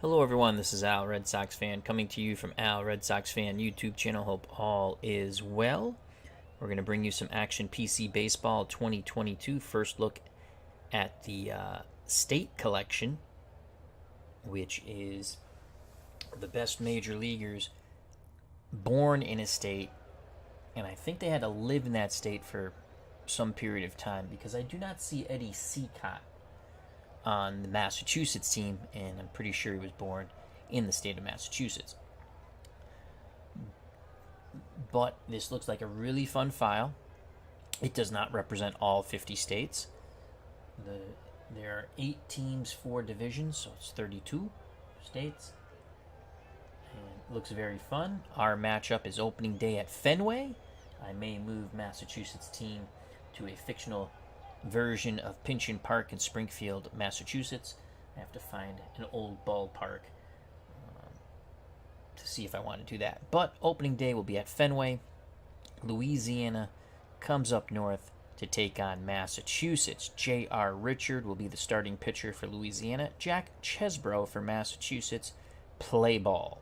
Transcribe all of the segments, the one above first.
Hello everyone, this is Al, Red Sox fan, coming to you from Al, Red Sox fan YouTube channel. Hope all is well. We're going to bring you some Action PC Baseball 2022. First look at the state collection, which is the best major leaguers born in a state, and I think they had to live in that state for some period of time, because I do not see Eddie Seacott on the Massachusetts team, and I'm pretty sure he was born in the state of Massachusetts. But this looks like a really fun file. It does not represent all 50 states. There are 8 teams, 4 divisions, so it's 32 states. And it looks very fun. Our matchup is opening day at Fenway. I may move Massachusetts team to a fictional version of Pinchin Park in Springfield, Massachusetts. I have to find an old ballpark to see if I want to do that. But opening day will be at Fenway. Louisiana comes up north to take on Massachusetts. J.R. Richard will be the starting pitcher for Louisiana. Jack Chesbro for Massachusetts. Play ball.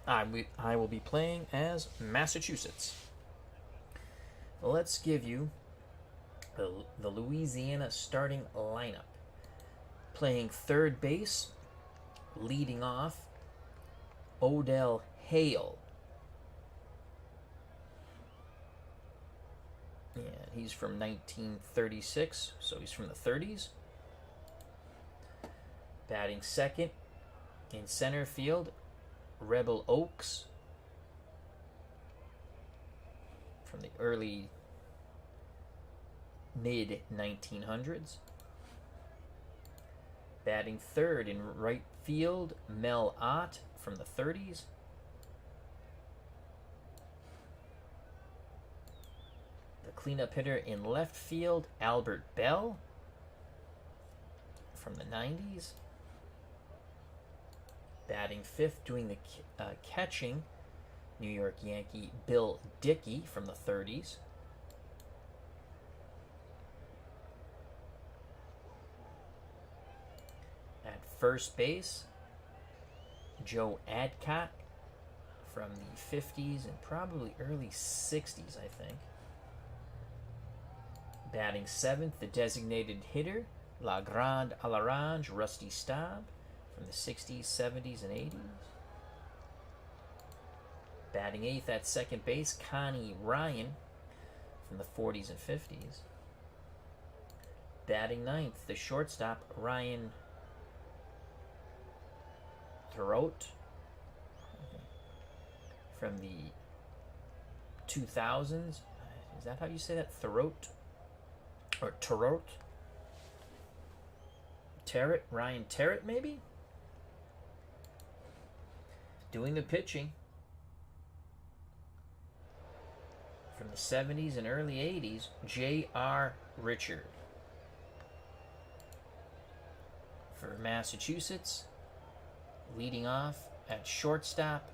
I will be playing as Massachusetts. Let's give you the Louisiana starting lineup. Playing third base, leading off, Odell Hale. And he's from 1936, so he's from the 30s. Batting second, in center field, Rebel Oaks, from the early mid-1900s. Batting third in right field, Mel Ott from the 30s. The cleanup hitter in left field, Albert Bell from the 90s. Batting fifth, doing the catching, New York Yankee Bill Dickey from the 30s. First base, Joe Adcock from the 50s and probably early 60s, I think. Batting seventh, the designated hitter, La Grande à l'Orange, Rusty Staub from the 60s, 70s, and 80s. Batting eighth at second base, Connie Ryan from the 40s and 50s. Batting ninth, the shortstop, Ryan Throat from the 2000s. Is that how you say that? Throat? Or Throat? Terrett? Ryan Terrett, maybe? Doing the pitching from the 70s and early 80s, J.R. Richard. For Massachusetts, leading off at shortstop,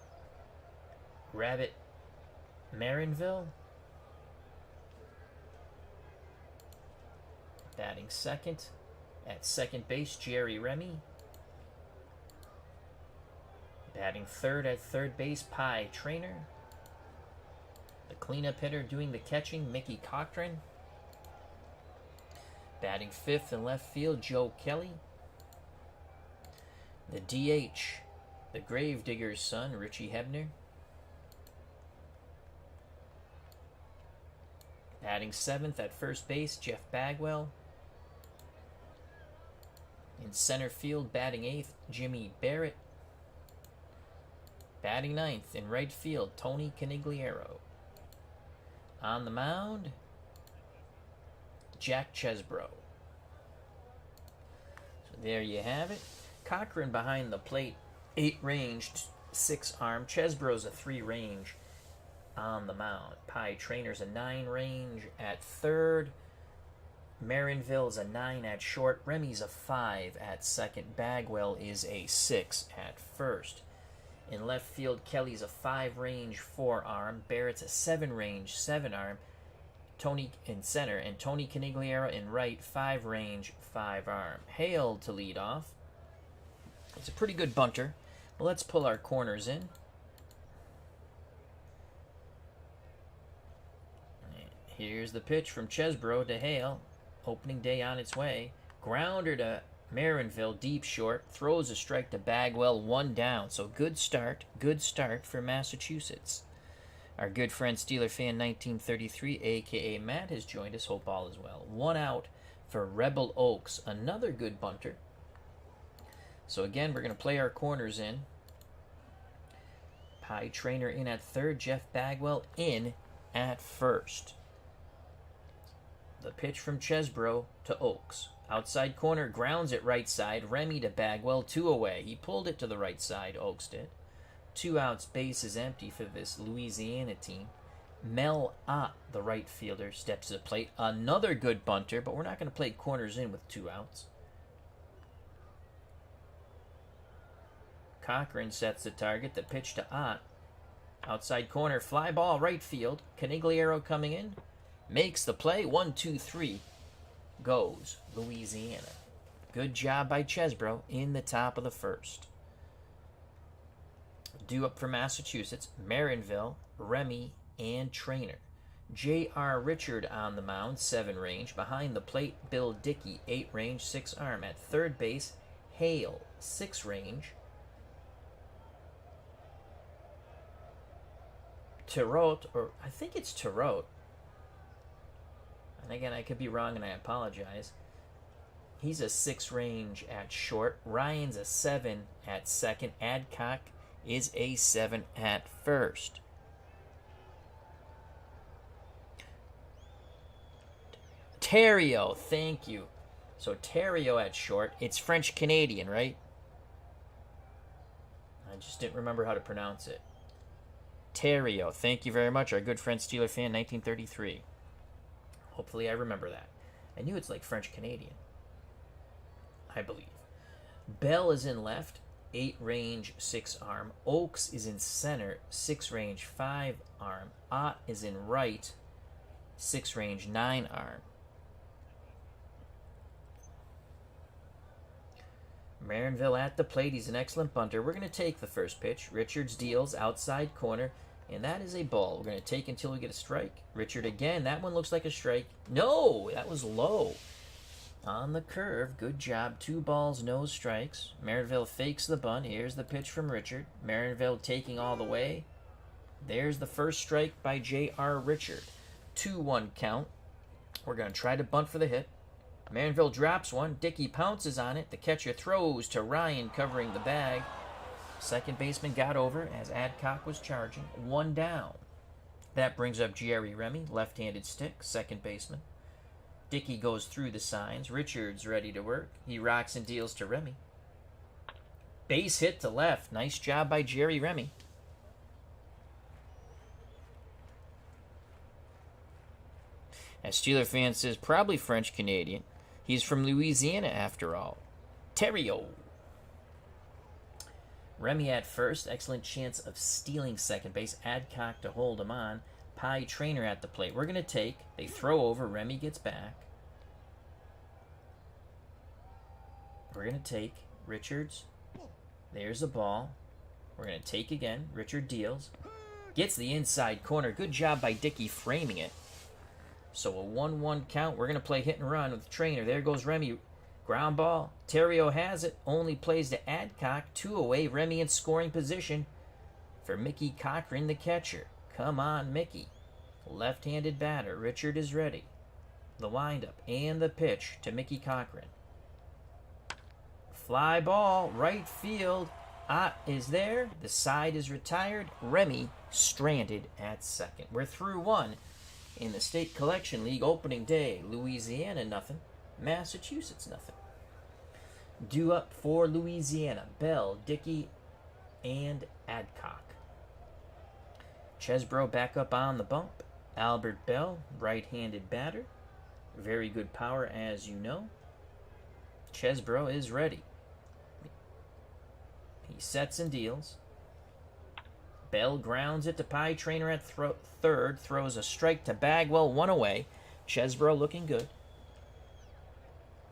Rabbit Marinville. Batting second at second base, Jerry Remy. Batting third at third base, Pie Traynor. The cleanup hitter doing the catching, Mickey Cochran. Batting fifth in left field, Joe Kelly. The DH, the Gravedigger's son, Richie Hebner. Batting seventh at first base, Jeff Bagwell. In center field, batting eighth, Jimmy Barrett. Batting ninth in right field, Tony Conigliaro. On the mound, Jack Chesbro. So there you have it. Cochran behind the plate, 8-ranged, 6-arm. Chesbro's a 3-range on the mound. Pie Trainor's a 9-range at third. Marinville's a 9 at short. Remy's a 5 at second. Bagwell is a 6 at first. In left field, Kelly's a 5-range, 4-arm. Barrett's a 7-range, 7-arm. Tony in center, and Tony Conigliaro in right, 5-range, 5-arm. Hale to lead off. It's a pretty good bunter. Well, let's pull our corners in. Here's the pitch from Chesbro to Hale. Opening day on its way. Grounder to Marinville, deep short. Throws a strike to Bagwell, 1 down. So good start for Massachusetts. Our good friend Steeler Fan 1933, a.k.a. Matt, has joined us. Hope all is well. 1 out for Rebel Oaks. Another good bunter. So again, we're going to play our corners in. Pie Trainer in at third. Jeff Bagwell in at first. The pitch from Chesbro to Oaks. Outside corner, grounds it right side. Remy to Bagwell, 2 away. He pulled it to the right side, Oaks did. 2 outs, base is empty for this Louisiana team. Mel Ott, the right fielder, steps to the plate. Another good bunter, but we're not going to play corners in with 2 outs. Cochran sets the target. The pitch to Ott. Outside corner, fly ball, right field. Canigliaro coming in. Makes the play. 1-2-3. Goes Louisiana. Good job by Chesbro in the top of the first. Due up for Massachusetts, Marinville, Remy, and Trainer. J.R. Richard on the mound, 7 range. Behind the plate, Bill Dickey, 8 range, 6 arm. At third base, Hale, 6 range. Tarot, or I think it's Tarot. And again, I could be wrong and I apologize. He's a 6 range at short. Ryan's a 7 at second. Adcock is a 7 at first. Terrio, thank you. So Terrio at short. It's French Canadian, right? I just didn't remember how to pronounce it. Terrio, thank you very much. Our good friend Steeler Fan 1933. Hopefully I remember that. I knew it's like French Canadian, I believe. Bell is in left, 8 range, 6 arm. Oaks is in center, 6 range, 5 arm. Ott is in right, 6 range, 9 arm. Marinville at the plate. He's an excellent bunter. We're going to take the first pitch. Richards deals outside corner, and that is a ball. We're going to take until we get a strike. Richard again. That one looks like a strike. No, that was low. On the curve. Good job. 2 balls, no strikes. Marinville fakes the bunt. Here's the pitch from Richard. Marinville taking all the way. There's the first strike by J.R. Richard. 2-1 count. We're going to try to bunt for the hit. Marinville drops one. Dickey pounces on it. The catcher throws to Ryan covering the bag. Second baseman got over as Adcock was charging. 1 down. That brings up Jerry Remy, left-handed stick, second baseman. Dickey goes through the signs. Richards ready to work. He rocks and deals to Remy. Base hit to left. Nice job by Jerry Remy. As Steeler Fan says, probably French Canadian. He's from Louisiana after all. Terrio. Remy at first. Excellent chance of stealing second base. Adcock to hold him on. Pie Trainer at the plate. We're going to take. They throw over. Remy gets back. We're going to take. Richards. There's the ball. We're going to take again. Richard deals. Gets the inside corner. Good job by Dickey framing it. So a 1-1 count. We're going to play hit and run with Trainer. There goes Remy. Ground ball. Terrio has it. Only plays to Adcock. 2 away. Remy in scoring position for Mickey Cochran, the catcher. Come on, Mickey. Left-handed batter. Richard is ready. The windup and the pitch to Mickey Cochran. Fly ball. Right field. Ott is there. The side is retired. Remy stranded at second. We're through 1. In the State Collection League opening day, Louisiana nothing, Massachusetts nothing. Due up for Louisiana, Bell, Dickey, and Adcock. Chesbro back up on the bump. Albert Bell, right-handed batter. Very good power, as you know. Chesbro is ready. He sets and deals. Bell grounds it to Pie Trainer at third. Throws a strike to Bagwell, 1 away. Chesbro looking good.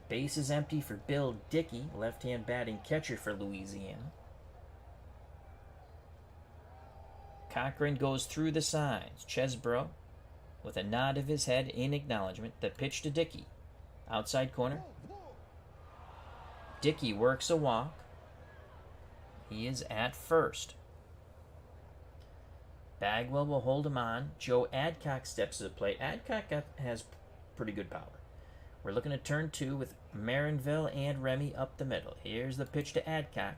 Base is empty for Bill Dickey, left-hand batting catcher for Louisiana. Cochran goes through the signs. Chesbro, with a nod of his head in acknowledgement. The pitch to Dickey. Outside corner. Dickey works a walk. He is at first. Bagwell will hold him on. Joe Adcock steps to the plate. Adcock has pretty good power. We're looking at turn 2 with Marinville and Remy up the middle. Here's the pitch to Adcock.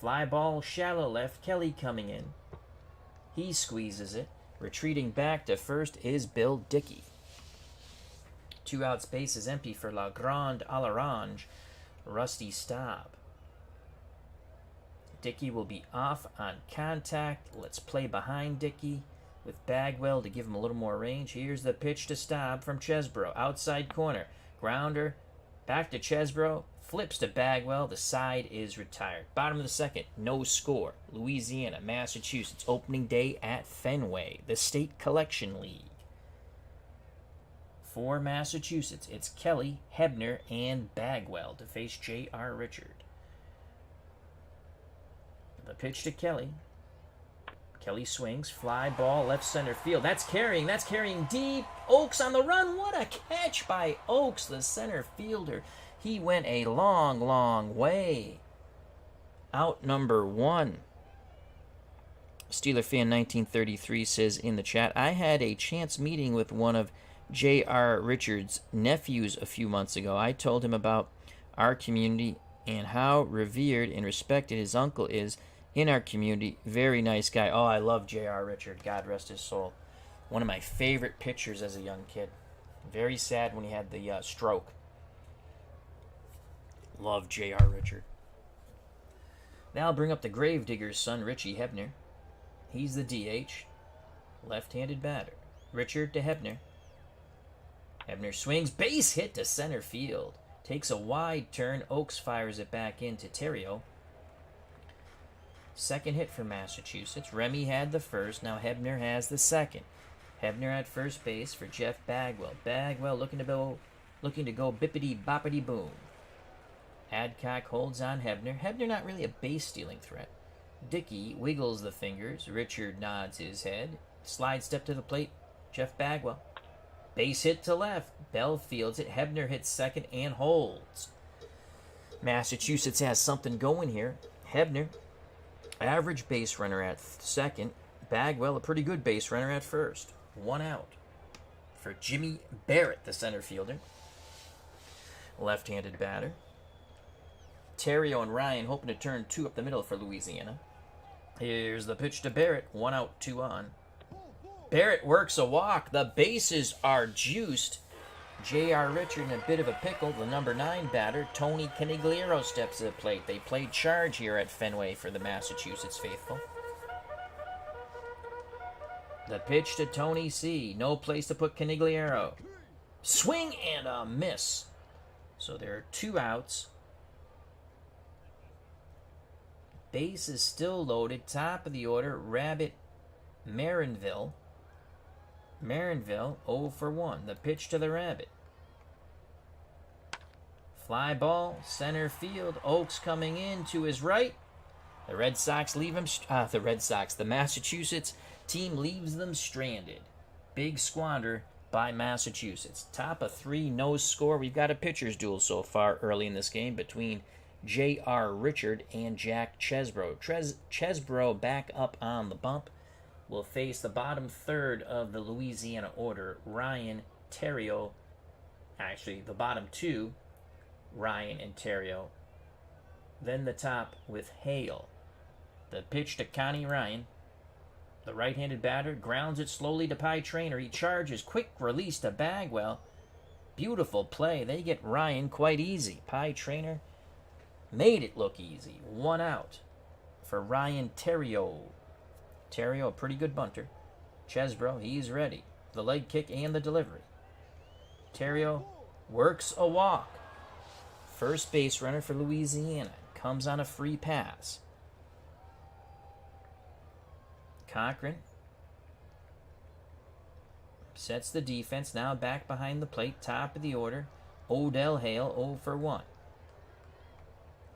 Fly ball shallow left. Kelly coming in. He squeezes it. Retreating back to first is Bill Dickey. 2 outs, base is empty for La Grande à l'Orange. Rusty Staub. Dickey will be off on contact. Let's play behind Dickey with Bagwell to give him a little more range. Here's the pitch to Staub from Chesbro. Outside corner. Grounder. Back to Chesbro. Flips to Bagwell. The side is retired. Bottom of the second. No score. Louisiana, Massachusetts. Opening day at Fenway. The State Collection League. For Massachusetts, it's Kelly, Hebner, and Bagwell to face J.R. Richard. The pitch to Kelly. Kelly swings, fly ball, left center field. That's carrying deep. Oaks on the run. What a catch by Oaks, the center fielder. He went a long, long way. Out number 1. Steeler fan 1933 says in the chat, I had a chance meeting with one of J.R. Richards' nephews a few months ago. I told him about our community and how revered and respected his uncle is in our community. Very nice guy. Oh, I love J.R. Richard. God rest his soul. One of my favorite pitchers as a young kid. Very sad when he had the stroke. Love J.R. Richard. Now I'll bring up the Gravedigger's son, Richie Hebner. He's the DH. Left-handed batter. Richard to Hebner. Hebner swings, base hit to center field. Takes a wide turn. Oaks fires it back into Terrio. Second hit for Massachusetts. Remy had the first. Now Hebner has the second. Hebner at first base for Jeff Bagwell. Bagwell looking to go bippity boppity boom. Adcock holds on Hebner. Hebner not really a base stealing threat. Dickey wiggles the fingers. Richard nods his head. Slide step to the plate. Jeff Bagwell. Base hit to left. Bell fields it. Hebner hits second and holds. Massachusetts has something going here. Hebner, average base runner at second. Bagwell, a pretty good base runner at first. 1 out for Jimmy Barrett, the center fielder. Left-handed batter. Terrio and Ryan hoping to turn 2 up the middle for Louisiana. Here's the pitch to Barrett. 1 out, 2 on. Barrett works a walk. The bases are juiced. J.R. Richard in a bit of a pickle. The number 9 batter, Tony Conigliaro, steps to the plate. They played charge here at Fenway for the Massachusetts faithful. The pitch to Tony C. No place to put Conigliaro. Swing and a miss. So there are 2 outs. Base is still loaded. Top of the order, Rabbit Marinville. Marinville 0 for 1. The pitch to the Rabbit. Fly ball, center field. Oaks coming in to his right. The Red Sox leave him. The Massachusetts team leaves them stranded. Big squander by Massachusetts. Top of 3, no score. We've got a pitcher's duel so far early in this game between J.R. Richard and Jack Chesbro. Chesbro back up on the bump. Will face the bottom third of the Louisiana order, Ryan, Terrio. Actually, the bottom 2, Ryan and Terrio. Then the top with Hale. The pitch to Connie Ryan. The right-handed batter grounds it slowly to Pie Traynor. He charges. Quick release to Bagwell. Beautiful play. They get Ryan quite easy. Pie Traynor made it look easy. 1 out for Ryan Terrio. Terrio, a pretty good bunter. Chesbro, he's ready. The leg kick and the delivery. Terrio works a walk. First base runner for Louisiana. Comes on a free pass. Cochran sets the defense. Now back behind the plate. Top of the order. Odell Hale 0 for 1.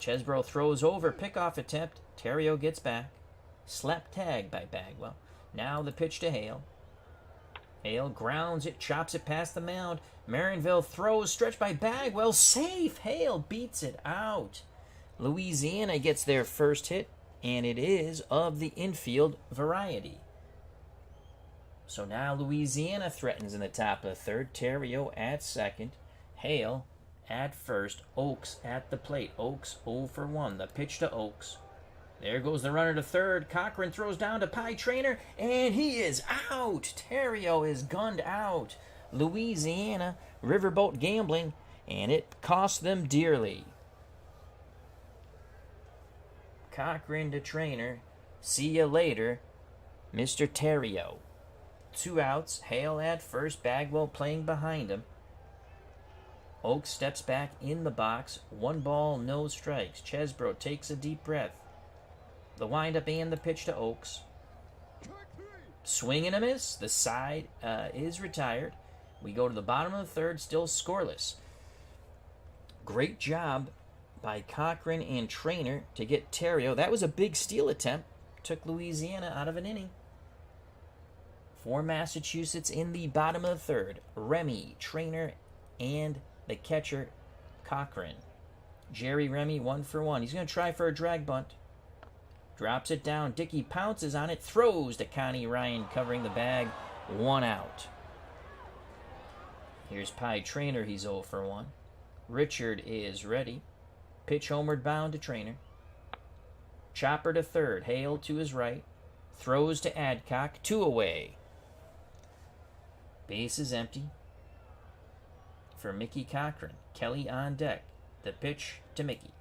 Chesbro throws over, pickoff attempt. Theriot gets back. Slap tag by Bagwell. Now the pitch to Hale. Hale grounds it, chops it past the mound. Marinville throws, stretched by Bagwell. Safe! Hale beats it out. Louisiana gets their first hit, and it is of the infield variety. So now Louisiana threatens in the top of the third. Theriot at second. Hale at first. Oaks at the plate. Oaks 0 for 1. The pitch to Oaks. There goes the runner to third. Cochran throws down to Pie Traynor, and he is out. Theriot is gunned out. Louisiana riverboat gambling, and it cost them dearly. Cochran to Traynor. See you later, Mr. Theriot. 2 outs. Hale at first. Bagwell playing behind him. Oaks steps back in the box. 1 ball, no strikes. Chesbro takes a deep breath. The windup and the pitch to Oaks. Swing and a miss. The side is retired. We go to the bottom of the third, still scoreless. Great job by Cochran and Traynor to get Theriot. That was a big steal attempt. Took Louisiana out of an inning. For Massachusetts in the bottom of the third, Remy, Traynor, and the catcher, Cochran. Jerry Remy 1 for 1. He's going to try for a drag bunt. Drops it down. Dickey pounces on it. Throws to Connie Ryan covering the bag. 1 out. Here's Pie Traynor. He's 0 for 1. Richard is ready. Pitch homeward bound to Traynor. Chopper to third. Hale to his right. Throws to Adcock. 2 away. Base is empty for Mickey Cochran. Kelly on deck. The pitch to Mickey.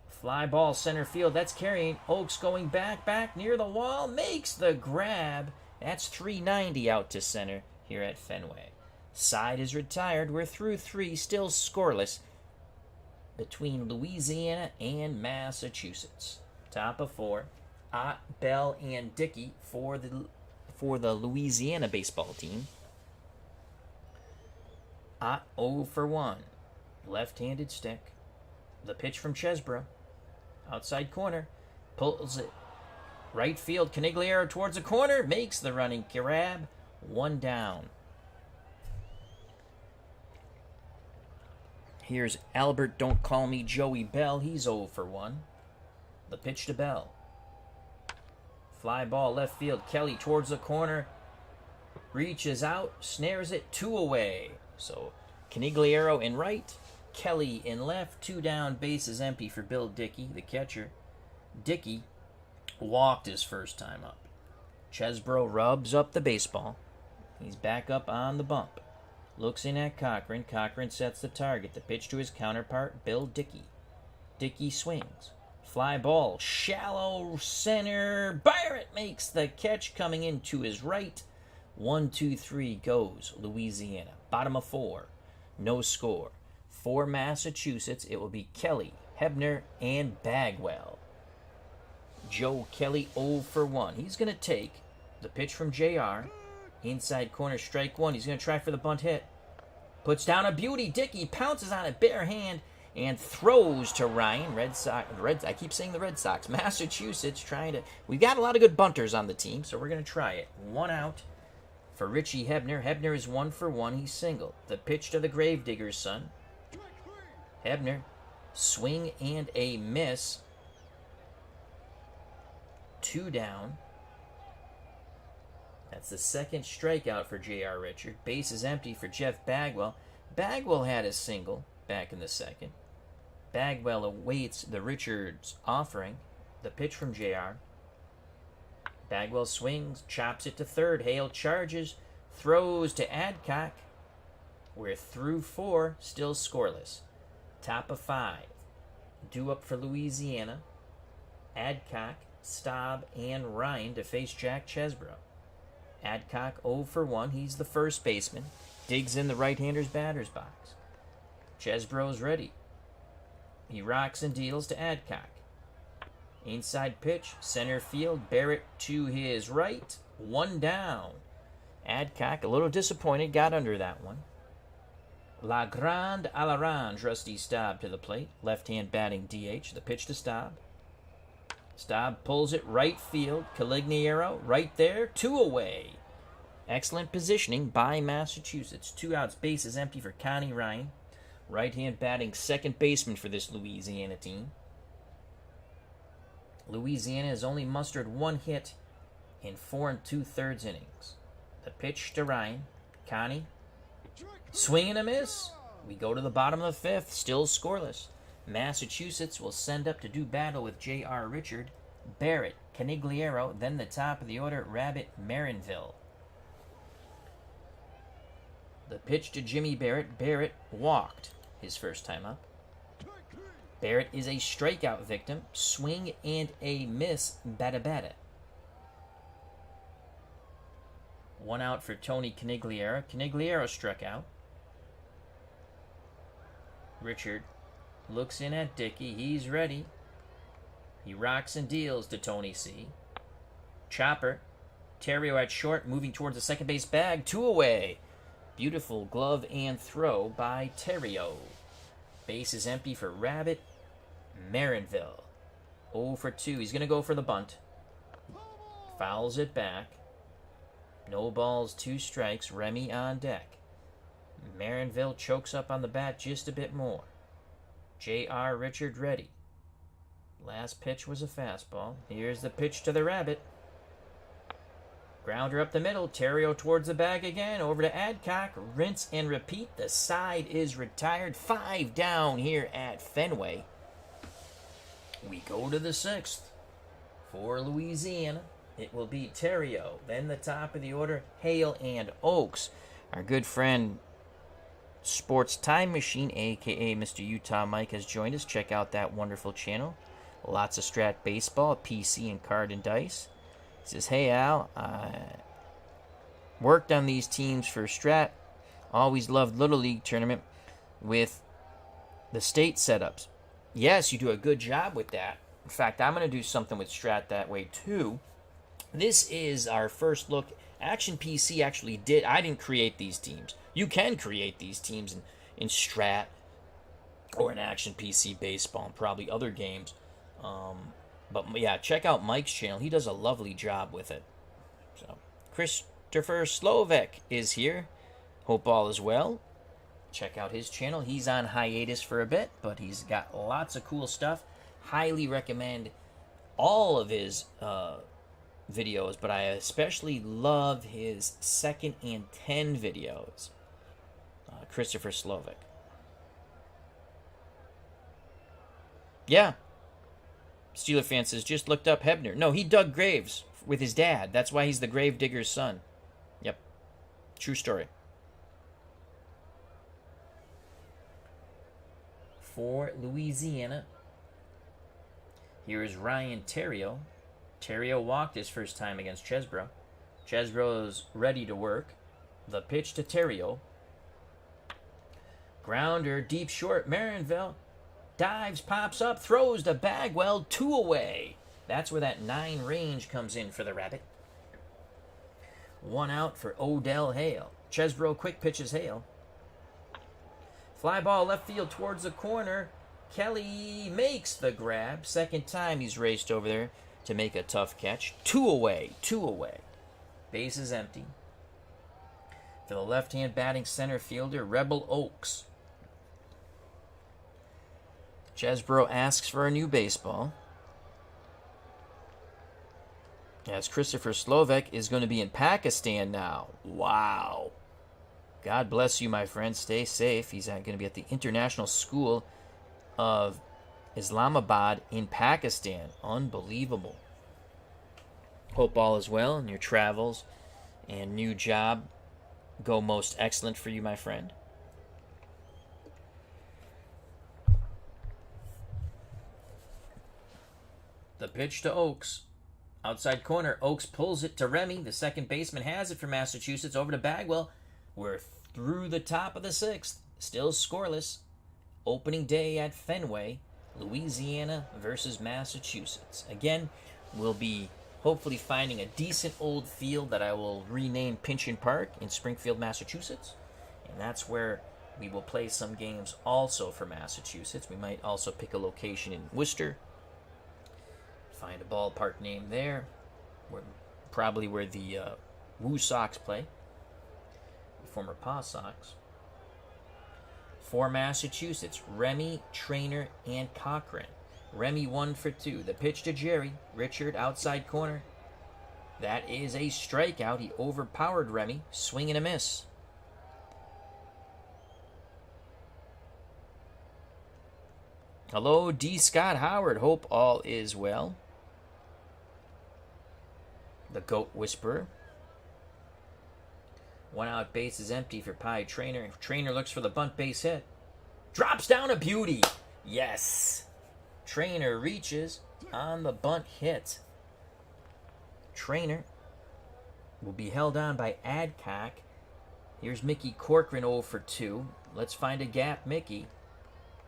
Fly ball center field. That's carrying. Oaks going back near the wall. Makes the grab. That's 390 out to center here at Fenway. Side is retired. We're through 3, still scoreless between Louisiana and Massachusetts. Top of 4. Ott, Bell, and Dickey for the Louisiana baseball team. Ott 0 for 1. Left-handed stick. The pitch from Chesbro. Outside corner. Pulls it. Right field. Conigliaro towards the corner. Makes the running grab. 1 down. Here's Albert Don't Call Me Joey Bell. He's 0 for 1. The pitch to Bell. Fly ball left field. Kelly towards the corner. Reaches out. Snares it. 2 away. So Conigliaro in right. Kelly in left. 2 down. Base is empty for Bill Dickey, the catcher. Dickey walked his first time up. Chesbro rubs up the baseball. He's back up on the bump. Looks in at Cochran. Cochran sets the target. The pitch to his counterpart, Bill Dickey. Dickey swings. Fly ball. Shallow center. Barrett makes the catch coming in to his right. 1-2-3 goes Louisiana. Bottom of 4. No score. For Massachusetts, it will be Kelly, Hebner, and Bagwell. Joe Kelly 0 for 1. He's going to take the pitch from JR. Inside corner, strike 1. He's going to try for the bunt hit. Puts down a beauty. Dickey pounces on it bare hand and throws to Ryan. I keep saying the Red Sox. Massachusetts trying to... We've got a lot of good bunters on the team, so we're going to try it. 1 out for Richie Hebner. Hebner is 1 for 1. He's single. The pitch to the Gravedigger's son. Hebner, swing and a miss. 2 down. That's the second strikeout for J.R. Richard. Base is empty for Jeff Bagwell. Bagwell had a single back in the second. Bagwell awaits the Richards offering. The pitch from J.R. Bagwell swings, chops it to third. Hale charges, throws to Adcock. We're through 4, still scoreless. Top of 5. Due up for Louisiana. Adcock, Staub, and Ryan to face Jack Chesbro. Adcock 0 for 1. He's the first baseman. Digs in the right-hander's batter's box. Chesbro's ready. He rocks and deals to Adcock. Inside pitch, center field. Barrett to his right. 1 down. Adcock, a little disappointed, got under that one. La Grande à l'Orange, Rusty Staub to the plate. Left-hand batting DH. The pitch to Staub. Staub pulls it right field. Conigliaro right there. 2 away. Excellent positioning by Massachusetts. 2 outs, bases empty for Connie Ryan. Right-hand batting second baseman for this Louisiana team. Louisiana has only mustered 1 hit in 4 2/3 innings. The pitch to Ryan. Connie. Swing and a miss. We go to the bottom of the 5th, still scoreless. Massachusetts will send up to do battle with J.R. Richard, Barrett, Conigliaro, then the top of the order, Rabbit, Marinville. The pitch to Jimmy Barrett. Barrett walked his first time up. Barrett is a strikeout victim. Swing and a miss. Bada. 1 out for Tony Conigliaro. Conigliaro struck out. Richard looks in at Dickey. He's ready. He rocks and deals to Tony C. Chopper. Terrio at short, moving towards the second base bag. 2 away. Beautiful glove and throw by Terrio. Base is empty for Rabbit. Marinville. 0 for 2. He's going to go for the bunt. Fouls it back. No balls, 2 strikes. Remy on deck. Marinville chokes up on the bat just a bit more. J.R. Richard ready. Last pitch was a fastball. Here's the pitch to the Rabbit. Grounder up the middle. Terrio towards the bag again. Over to Adcock. Rinse and repeat. The side is retired. 5 down here at Fenway. We go to the 6th. For Louisiana, it will be Terrio. Then the top of the order, Hale and Oaks. Our good friend Sports Time Machine, a.k.a. Mr. Utah Mike, has joined us. Check out that wonderful channel. Lots of Strat Baseball, PC, and Card and Dice. He says, hey, Al, I worked on these teams for Strat. Always loved Little League tournament with the state setups. Yes, you do a good job with that. In fact, I'm going to do something with Strat that way, too. This is our first look. Action PC actually did. I didn't create these teams. You can create these teams in Strat or in Action PC Baseball and probably other games. But yeah, check out Mike's channel. He does a lovely job with it. So Christopher Slovak is here. Hope all is well. Check out his channel. He's on hiatus for a bit, but he's got lots of cool stuff. Highly recommend all of his videos, but I especially love his 2nd and 10 videos. Christopher Slovak. Yeah. Steeler fan says, just looked up Hebner. No, he dug graves with his dad. That's why he's the grave digger's son. Yep. True story. For Louisiana, here is Ryan Terrio. Terrio walked his first time against Chesbro. Chesbro's ready to work. The pitch to Terrio. Grounder, deep short. Marinville dives, pops up, throws to Bagwell. 2 away. That's where that 9 range comes in for the Rabbit. 1 out for Odell Hale. Chesbro quick pitches Hale. Fly ball left field towards the corner. Kelly makes the grab. Second time he's raced over there to make a tough catch. 2 away. 2 away. Base is empty. For the left-hand batting center fielder, Rebel Oaks. Chesbro asks for a new baseball. As Christopher Slovak is going to be in Pakistan now. Wow. God bless you, my friend. Stay safe. He's going to be at the International School of Islamabad in Pakistan. Unbelievable. Hope all is well in your travels and new job go most excellent for you, my friend. The pitch to Oaks. Outside corner, Oaks pulls it to Remy. The second baseman has it for Massachusetts. Over to Bagwell. We're through the top of the 6th. Still scoreless. Opening day at Fenway. Louisiana versus Massachusetts. Again, we'll be hopefully finding a decent old field that I will rename Pinchin Park in Springfield, Massachusetts. And that's where We will play some games also for Massachusetts. We might also pick a location in Worcester. Find a ballpark name there. Probably where the Woo Sox play. The former Paw Sox. For Massachusetts, Remy, Trainer, and Cochran. Remy 1 for 2. The pitch to Jerry. Richard, outside corner. That is a strikeout. He overpowered Remy. Swing and a miss. Hello, D. Scott Howard. Hope all is well. The Goat Whisperer. 1 out, base is empty for Pie Trainer. Trainer looks for the bunt base hit. Drops down a beauty. Yes. Trainer reaches on the bunt hit. Trainer will be held on by Adcock. Here's Mickey Corcoran 0 for 2. Let's find a gap, Mickey.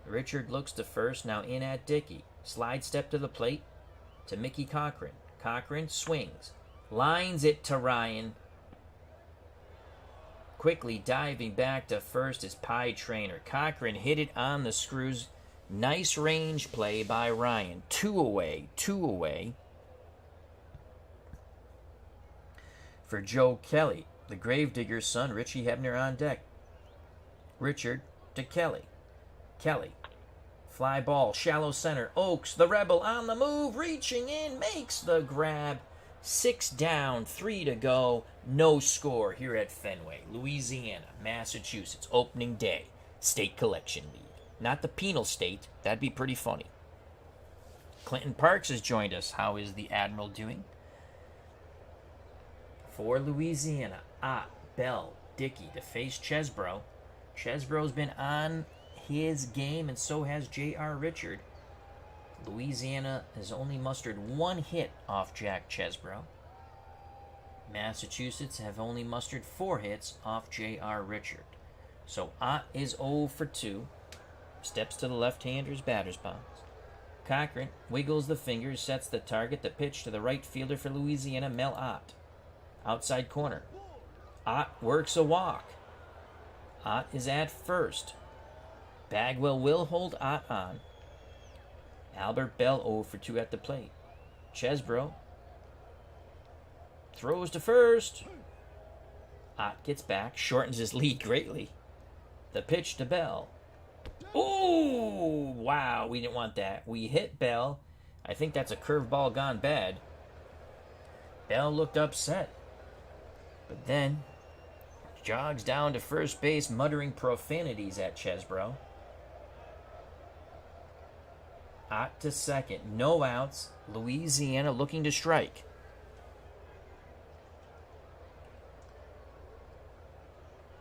Richard looks to first, now in at Dickey. Slide step to the plate to Mickey Cochran. Cochran swings. Lines it to Ryan. Quickly diving back to first is Pie Trainer. Cochran hit it on the screws. Nice range play by Ryan. 2 away. For Joe Kelly, the Gravedigger's son, Richie Hebner on deck. Richard to Kelly. Kelly, fly ball, shallow center. Oakes, the Rebel on the move, reaching in, makes the grab. 6 down, 3 to go. No score here at Fenway. Louisiana, Massachusetts, opening day. State Collection League. Not the penal state. That'd be pretty funny. Clinton Parks has joined us. How is the Admiral doing? For Louisiana, Bell, Dickey to face Chesbro. Chesbro's been on his game, and so has J.R. Richard. Louisiana has only mustered 1 hit off Jack Chesbro. Massachusetts have only mustered 4 hits off J.R. Richard. So Ott is 0 for 2. Steps to the left-hander's batter's box. Cochran wiggles the fingers, sets the target. The pitch to the right fielder for Louisiana, Mel Ott. Outside corner. Ott works a walk. Ott is at first. Bagwell will hold Ott on. Albert Bell 0 for 2 at the plate. Chesbro throws to first. Ott gets back, shortens his lead greatly. The pitch to Bell. Ooh, wow, we didn't want that. We hit Bell. I think that's a curveball gone bad. Bell looked upset, but then jogs down to first base, muttering profanities at Chesbro. Ott to second. No outs. Louisiana looking to strike.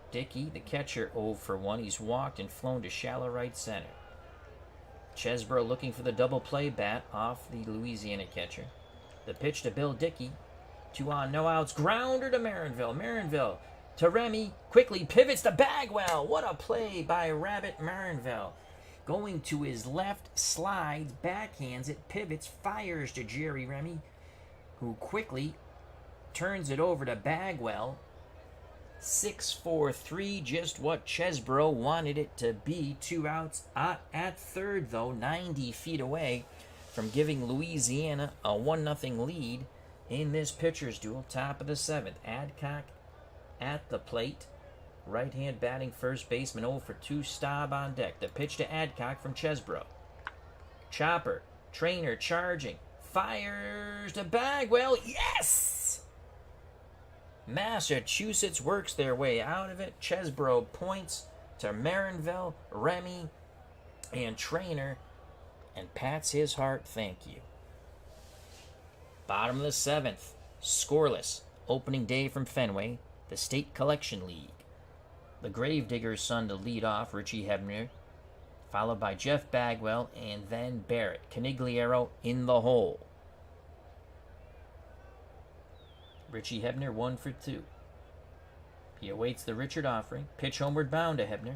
Dickey, the catcher, 0 for 1. He's walked and flown to shallow right center. Chesbro looking for the double play bat off the Louisiana catcher. The pitch to Bill Dickey. 2 on, no outs. Grounder to Marinville. Marinville to Remy. Quickly pivots to Bagwell. What a play by Rabbit Marinville. Going to his left, slides, backhands it, pivots, fires to Jerry Remy, who quickly turns it over to Bagwell. 6-4-3, just what Chesbro wanted it to be. 2 outs. Ott at third, though, 90 feet away from giving Louisiana a 1-0 lead in this pitcher's duel. Top of the 7th. Adcock at the plate. Right-hand batting first baseman 0 for 2. Staub on deck. The pitch to Adcock from Chesbro. Chopper. Trainer charging. Fires to Bagwell. Yes! Massachusetts works their way out of it. Chesbro points to Marinville, Remy, and Trainer, and pats his heart. Thank you. Bottom of the 7th. Scoreless. Opening day from Fenway. The State Collection League. The Gravedigger's son to lead off, Richie Hebner, followed by Jeff Bagwell, and then Barrett. Canigliaro in the hole. Richie Hebner 1 for 2. He awaits the Richard offering. Pitch homeward bound to Hebner.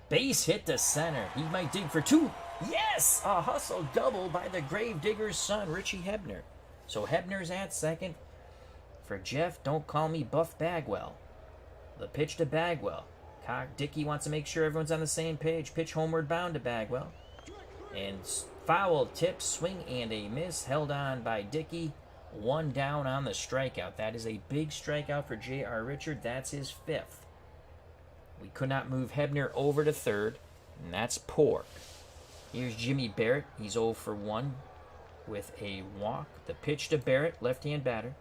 Base hit to center. He might dig for 2. Yes! A hustle double by the Gravedigger's son, Richie Hebner. So Hebner's at second. For Jeff, don't call me Buff Bagwell. The pitch to Bagwell. Dickey wants to make sure everyone's on the same page. Pitch homeward bound to Bagwell. And foul, tip, swing, and a miss. Held on by Dickey. 1 down on the strikeout. That is a big strikeout for J.R. Richard. That's his 5th. We could not move Hebner over to third, and that's poor. Here's Jimmy Barrett. He's 0 for 1 with a walk. The pitch to Barrett, left-hand batter.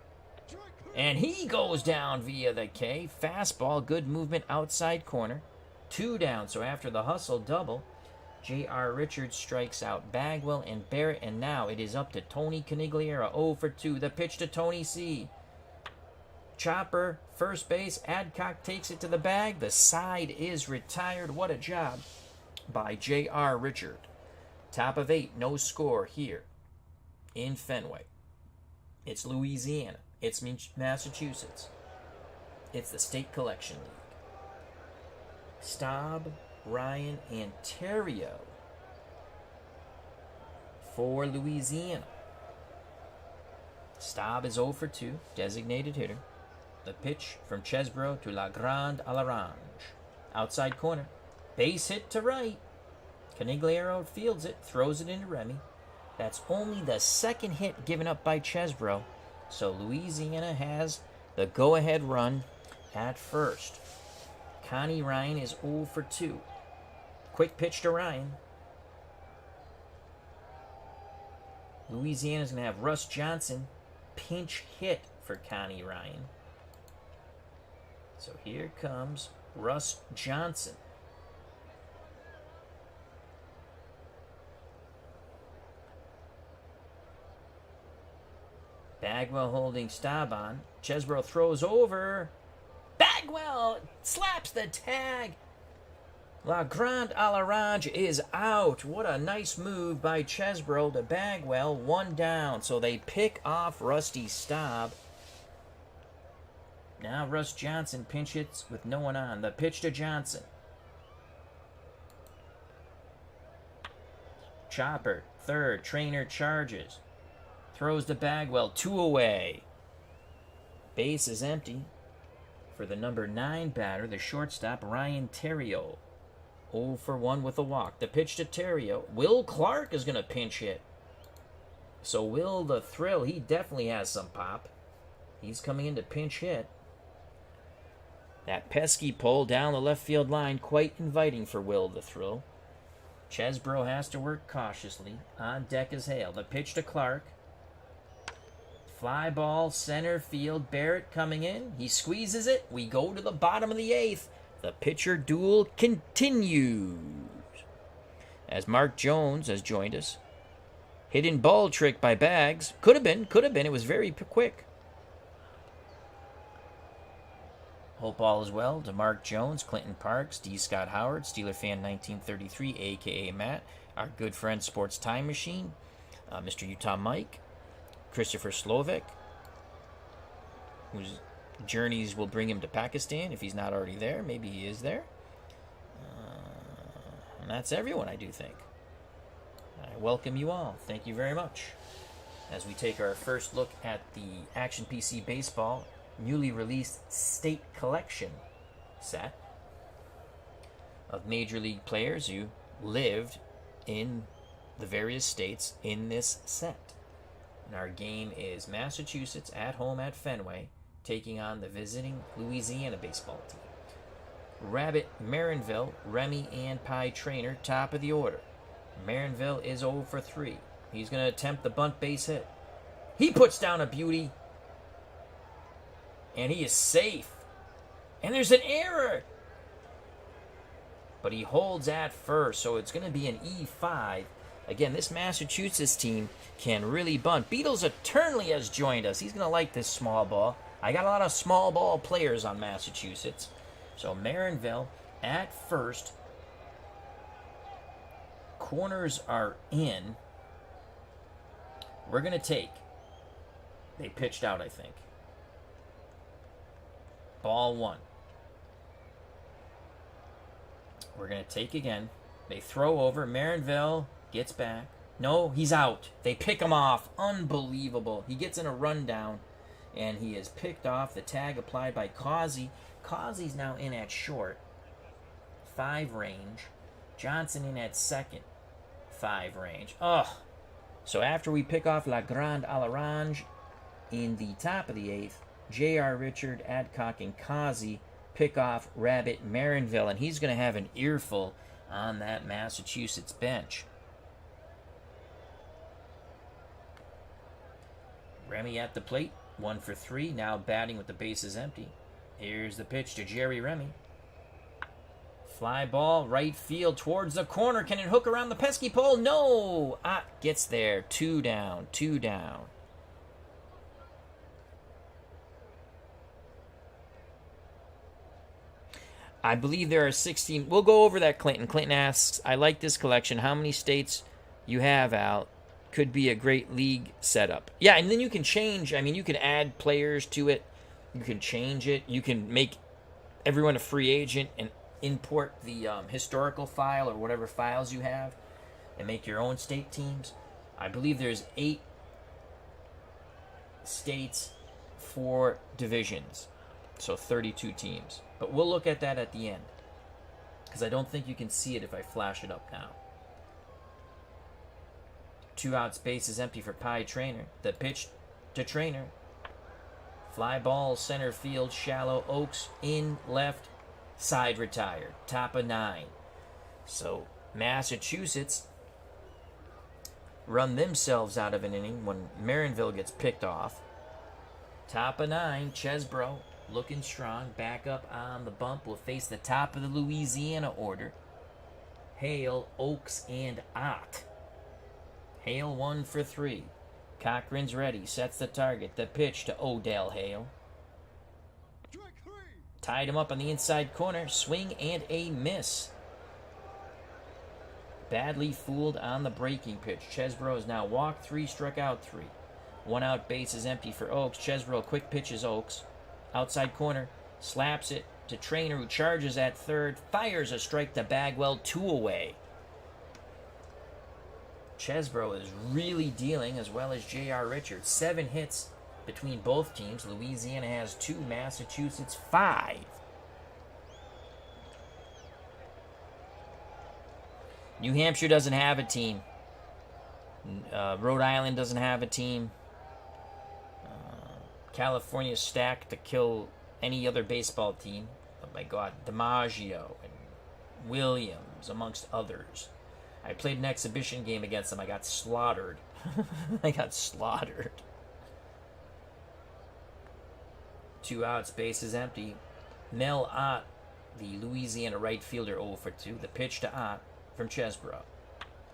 And he goes down via the K. Fastball, good movement outside corner. 2 down, so after the hustle double, J.R. Richards strikes out Bagwell and Barrett, and now it is up to Tony Conigliera, 0 for 2. The pitch to Tony C. Chopper, first base. Adcock takes it to the bag. The side is retired. What a job by J.R. Richard. Top of 8, no score here in Fenway. It's Louisiana. It's Massachusetts. It's the State Collection League. Staub, Ryan, and Terrio for Louisiana. Staub is 0 for 2, designated hitter. The pitch from Chesbro to La Grande à l'Orange. Outside corner. Base hit to right. Conigliera fields it, throws it into Remy. That's only the 2nd hit given up by Chesbro. So Louisiana has the go-ahead run at first. Connie Ryan is 0 for 2. Quick pitch to Ryan. Louisiana's going to have Russ Johnson pinch hit for Connie Ryan. So here comes Russ Johnson. Bagwell holding Staub on. Chesbro throws over. Bagwell slaps the tag. La Grande à l'Orange is out. What a nice move by Chesbro to Bagwell. 1 down. So they pick off Rusty Staub. Now Russ Johnson pinch hits with no one on. The pitch to Johnson. Chopper, third. Trainer charges. Throws to Bagwell. 2 away. Base is empty for the number 9 batter, the shortstop, Ryan Terrio. 0 for 1 with a walk. The pitch to Terrio. Will Clark is going to pinch hit. So Will the Thrill, he definitely has some pop. He's coming in to pinch hit. That pesky pull down the left field line, quite inviting for Will the Thrill. Chesbro has to work cautiously. On deck is Hale. The pitch to Clark. Fly ball, center field. Barrett coming in. He squeezes it. We go to the bottom of the 8th. The pitcher duel continues. As Mark Jones has joined us. Hidden ball trick by Baggs. Could have been. It was very quick. Hope all is well to Mark Jones, Clinton Parks, D. Scott Howard, Steeler Fan 1933, a.k.a. Matt, our good friend Sports Time Machine, Mr. Utah Mike, Christopher Slovik, whose journeys will bring him to Pakistan if he's not already there. Maybe he is there. And that's everyone, I do think. I welcome you all. Thank you very much. As we take our first look at the Action PC Baseball newly released State Collection set of Major League players who lived in the various states in this set. And our game is Massachusetts at home at Fenway, taking on the visiting Louisiana baseball team. Rabbit Marinville, Remy and Pie Trainer, top of the order. Marinville is 0 for 3. He's going to attempt the bunt base hit. He puts down a beauty. And he is safe. And there's an error. But he holds at first, so it's going to be an E5. Again, this Massachusetts team can really bunt. Beatles Eternally has joined us. He's going to like this small ball. I got a lot of small ball players on Massachusetts. So Marinville at first. Corners are in. We're going to take. They pitched out, I think. Ball 1. We're going to take again. They throw over. Marinville gets back. No, he's out. They pick him off. Unbelievable. He gets in a rundown, and he is picked off. The tag applied by Causey. Causey's now in at short. 5 range. Johnson in at second, 5 range. Ugh. So after we pick off La Grande à l'Orange in the top of the 8th, J.R. Richard, Adcock, and Causey pick off Rabbit Marinville, and he's going to have an earful on that Massachusetts bench. Remy at the plate, 1 for 3, now batting with the bases empty. Here's the pitch to Jerry Remy. Fly ball, right field towards the corner. Can it hook around the pesky pole? No! Gets there. 2 down, 2 down. I believe there are 16. We'll go over that, Clinton. Clinton asks, I like this collection. How many states you have out? Could be a great league setup. Yeah, and then you can change. I mean, you can add players to it. You can change it. You can make everyone a free agent and import the historical file or whatever files you have and make your own state teams. I believe there's 8 states, 4 divisions. So 32 teams. But we'll look at that at the end, because I don't think you can see it if I flash it up now. 2 outs, bases empty for Pie Trainer. The pitch to Trainer. Fly ball, center field, shallow. Oaks in left, side retired. Top of 9. So Massachusetts run themselves out of an inning when Marinville gets picked off. Top of 9, Chesbro. Looking strong, back up on the bump. Will face the top of the Louisiana order. Hale, Oaks, and Ott. Hale 1 for 3. Cochran's ready, sets the target. The pitch to Odell Hale. Tied him up on the inside corner. Swing and a miss. Badly fooled on the breaking pitch. Chesbro has now walked 3, struck out 3. 1 out, base is empty for Oaks. Chesbro quick pitches Oaks. Outside corner, slaps it to Trainer, who charges at third, fires a strike to Bagwell, 2 away. Chesbro is really dealing, as well as J.R. Richards. 7 hits between both teams. Louisiana has 2, Massachusetts 5. New Hampshire doesn't have a team. Rhode Island doesn't have a team. California stacked to kill any other baseball team. Oh my God, DiMaggio and Williams, amongst others. I played an exhibition game against them. I got slaughtered. I got slaughtered. 2 outs, bases empty. Mel Ott, the Louisiana right fielder, 0 for 2. The pitch to Ott from Chesbro.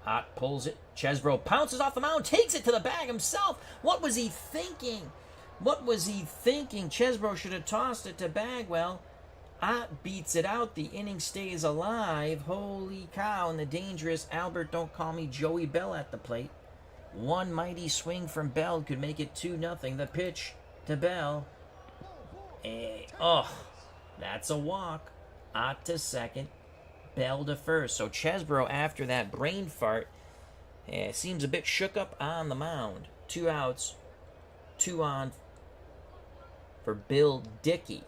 Ott pulls it. Chesbro pounces off the mound, takes it to the bag himself. What was he thinking? What was he thinking? Chesbro should have tossed it to Bagwell. Ott beats it out. The inning stays alive. Holy cow. And the dangerous Albert, don't call me Joey Bell at the plate. 1 mighty swing from Bell could make it 2-0. The pitch to Bell. That's a walk. Ott to second. Bell to first. So Chesbro, after that brain fart, seems a bit shook up on the mound. 2 outs. 2 on for Bill Dickey.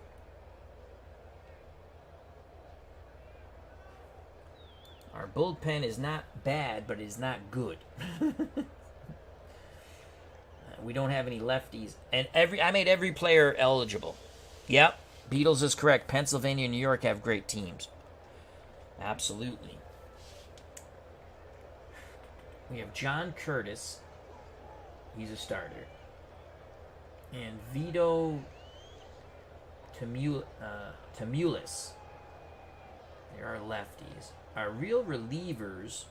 Our bullpen is not bad, but it is not good. We don't have any lefties. And I made every player eligible. Yep, Beatles is correct. Pennsylvania and New York have great teams. Absolutely. We have John Curtis. He's a starter. And Vito Tamulis. There are lefties. Our real relievers,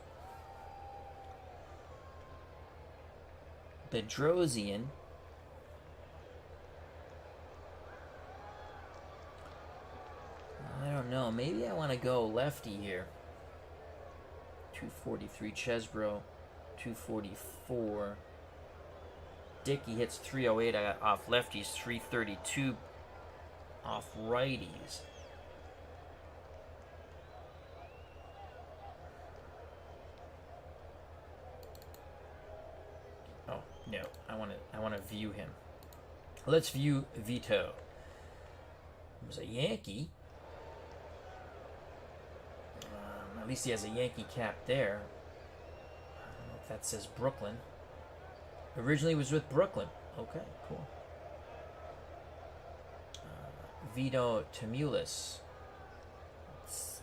Bedrosian, I don't know. Maybe I want to go lefty here. 243 Chesbro, 244. Dickey hits 308 off lefties, 332 off righties. Oh no, I want to view him. Let's view Vito. He was a Yankee. At least he has a Yankee cap there. I don't know if that says Brooklyn. Originally was with Brooklyn. Okay, cool. Vito Temulis. Let's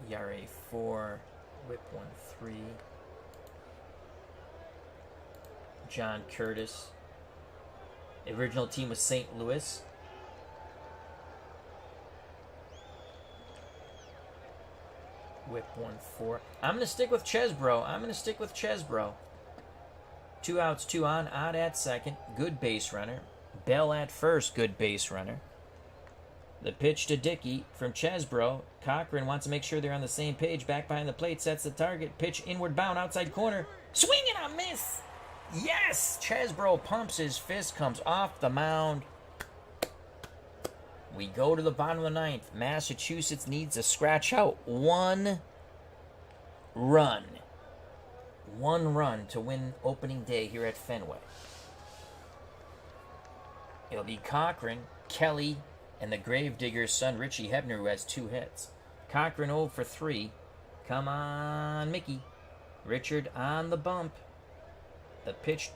see. ERA 4. Whip 1.3. John Curtis. The original team was St. Louis. Whip 1.4. I'm going to stick with Chesbro. 2 outs, 2 on. Odd at second. Good base runner. Bell at first. Good base runner. The pitch to Dickey from Chesbro. Cochran wants to make sure they're on the same page. Back behind the plate. Sets the target. Pitch inward bound. Outside corner. Swing and a miss. Yes! Chesbro pumps his fist. Comes off the mound. We go to the bottom of the ninth. Massachusetts needs to scratch out 1 run. 1 run to win opening day here at Fenway. It'll be Cochran, Kelly, and the Gravedigger's son Richie Hebner, who has 2 hits. Cochran 0 for 3. Come on, Mickey. Richard on the bump. The pitch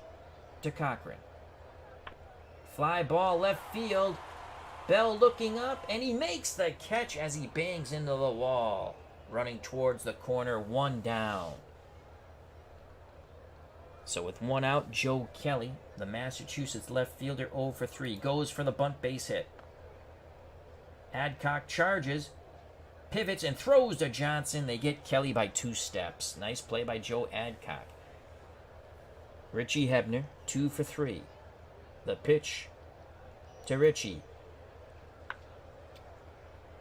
to Cochran. Fly ball left field. Bell looking up, and he makes the catch as he bangs into the wall. Running towards the corner, 1 down. So with 1 out, Joe Kelly, the Massachusetts left fielder, 0 for 3. Goes for the bunt base hit. Adcock charges, pivots, and throws to Johnson. They get Kelly by 2 steps. Nice play by Joe Adcock. Richie Hebner, 2 for 3. The pitch to Richie.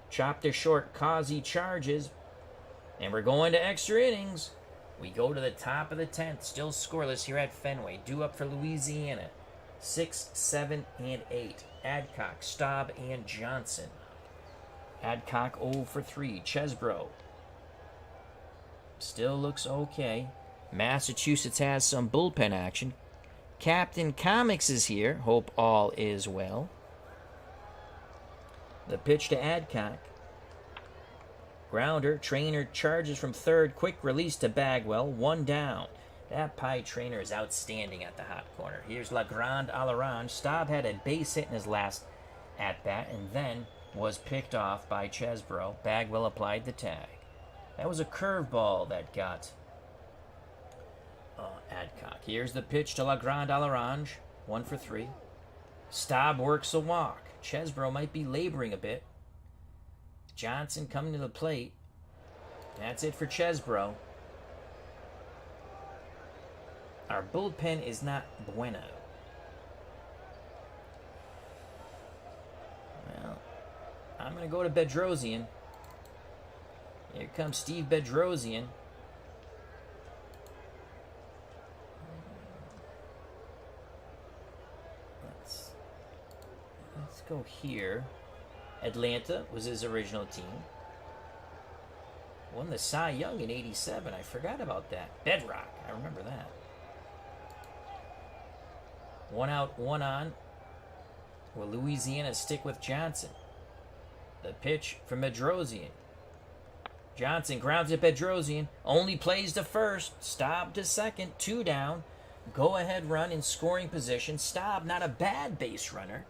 Chopped to short. Causey charges. And we're going to extra innings. We go to the top of the 10th. Still scoreless here at Fenway. Due up for Louisiana. 6, 7, and 8. Adcock, Staub, and Johnson. Adcock 0 for 3. Chesbro. Still looks okay. Massachusetts has some bullpen action. Captain Comics is here. Hope all is well. The pitch to Adcock. Grounder. Trainer charges from third. Quick release to Bagwell. 1 down. That Pie Trainer is outstanding at the hot corner. Here's Legrand a l'Orange. Staub had a base hit in his last at-bat and then was picked off by Chesbro. Bagwell applied the tag. That was a curveball that got Adcock. Here's the pitch to Legrand a l'Orange. 1 for 3. Staub works a walk. Chesbro might be laboring a bit. Johnson coming to the plate. That's it for Chesbro. Our bullpen is not bueno. Well, I'm going to go to Bedrosian. Here comes Steve Bedrosian. Let's go here. Atlanta was his original team. Won the Cy Young in '87. I forgot about that. Bedrock. I remember that. 1 out, 1 on. Will Louisiana stick with Johnson? The pitch from Bedrosian. Johnson grounds at Bedrosian. Only plays to first. Staub to second. 2 down. Go ahead run in scoring position. Staub, not a bad base runner.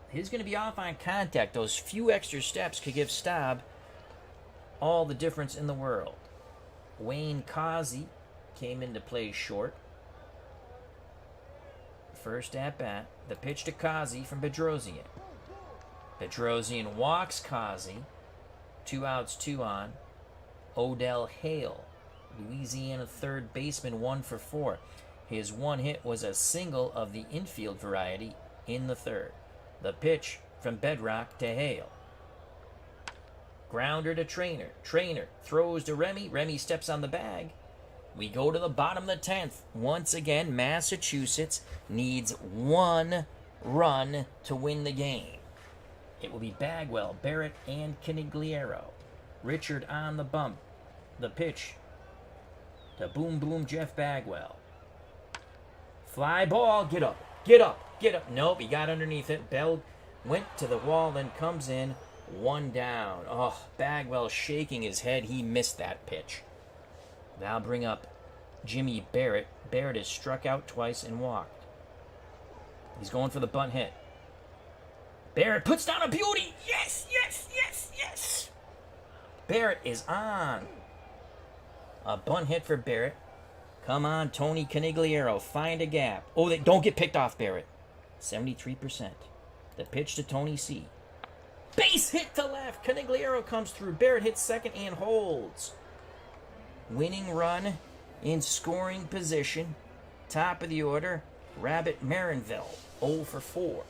He's going to be off on contact. Those few extra steps could give Staub all the difference in the world. Wayne Causey came into play short. First at bat. The pitch to Causey from Bedrosian. Bedrosian walks Causey. 2 outs, 2 on. Odell Hale, Louisiana third baseman, 1 for 4. His 1 hit was a single of the infield variety in the third. The pitch from Bedrock to Hale. Grounder to Trainer. Trainer throws to Remy. Remy steps on the bag. We go to the bottom of the 10th. Once again, Massachusetts needs 1 run to win the game. It will be Bagwell, Barrett, and Canigliaro. Richard on the bump. The pitch to Boom Boom Jeff Bagwell. Fly ball. Get up. Get up. Get up. Nope, he got underneath it. Bell went to the wall, then comes in. One down. Oh, Bagwell shaking his head. He missed that pitch. Now bring up Jimmy Barrett. Barrett is struck out twice and walked. He's going for the bunt hit. Barrett puts down a beauty. Yes, yes, yes, yes. Barrett is on. A bunt hit for Barrett. Come on, Tony Conigliaro. Find a gap. Oh, they don't get picked off, Barrett. 73%. The pitch to Tony C. Base hit to left. Conigliaro comes through. Barrett hits second and holds. Winning run in scoring position. Top of the order. Rabbit Marinville. 0 for 4.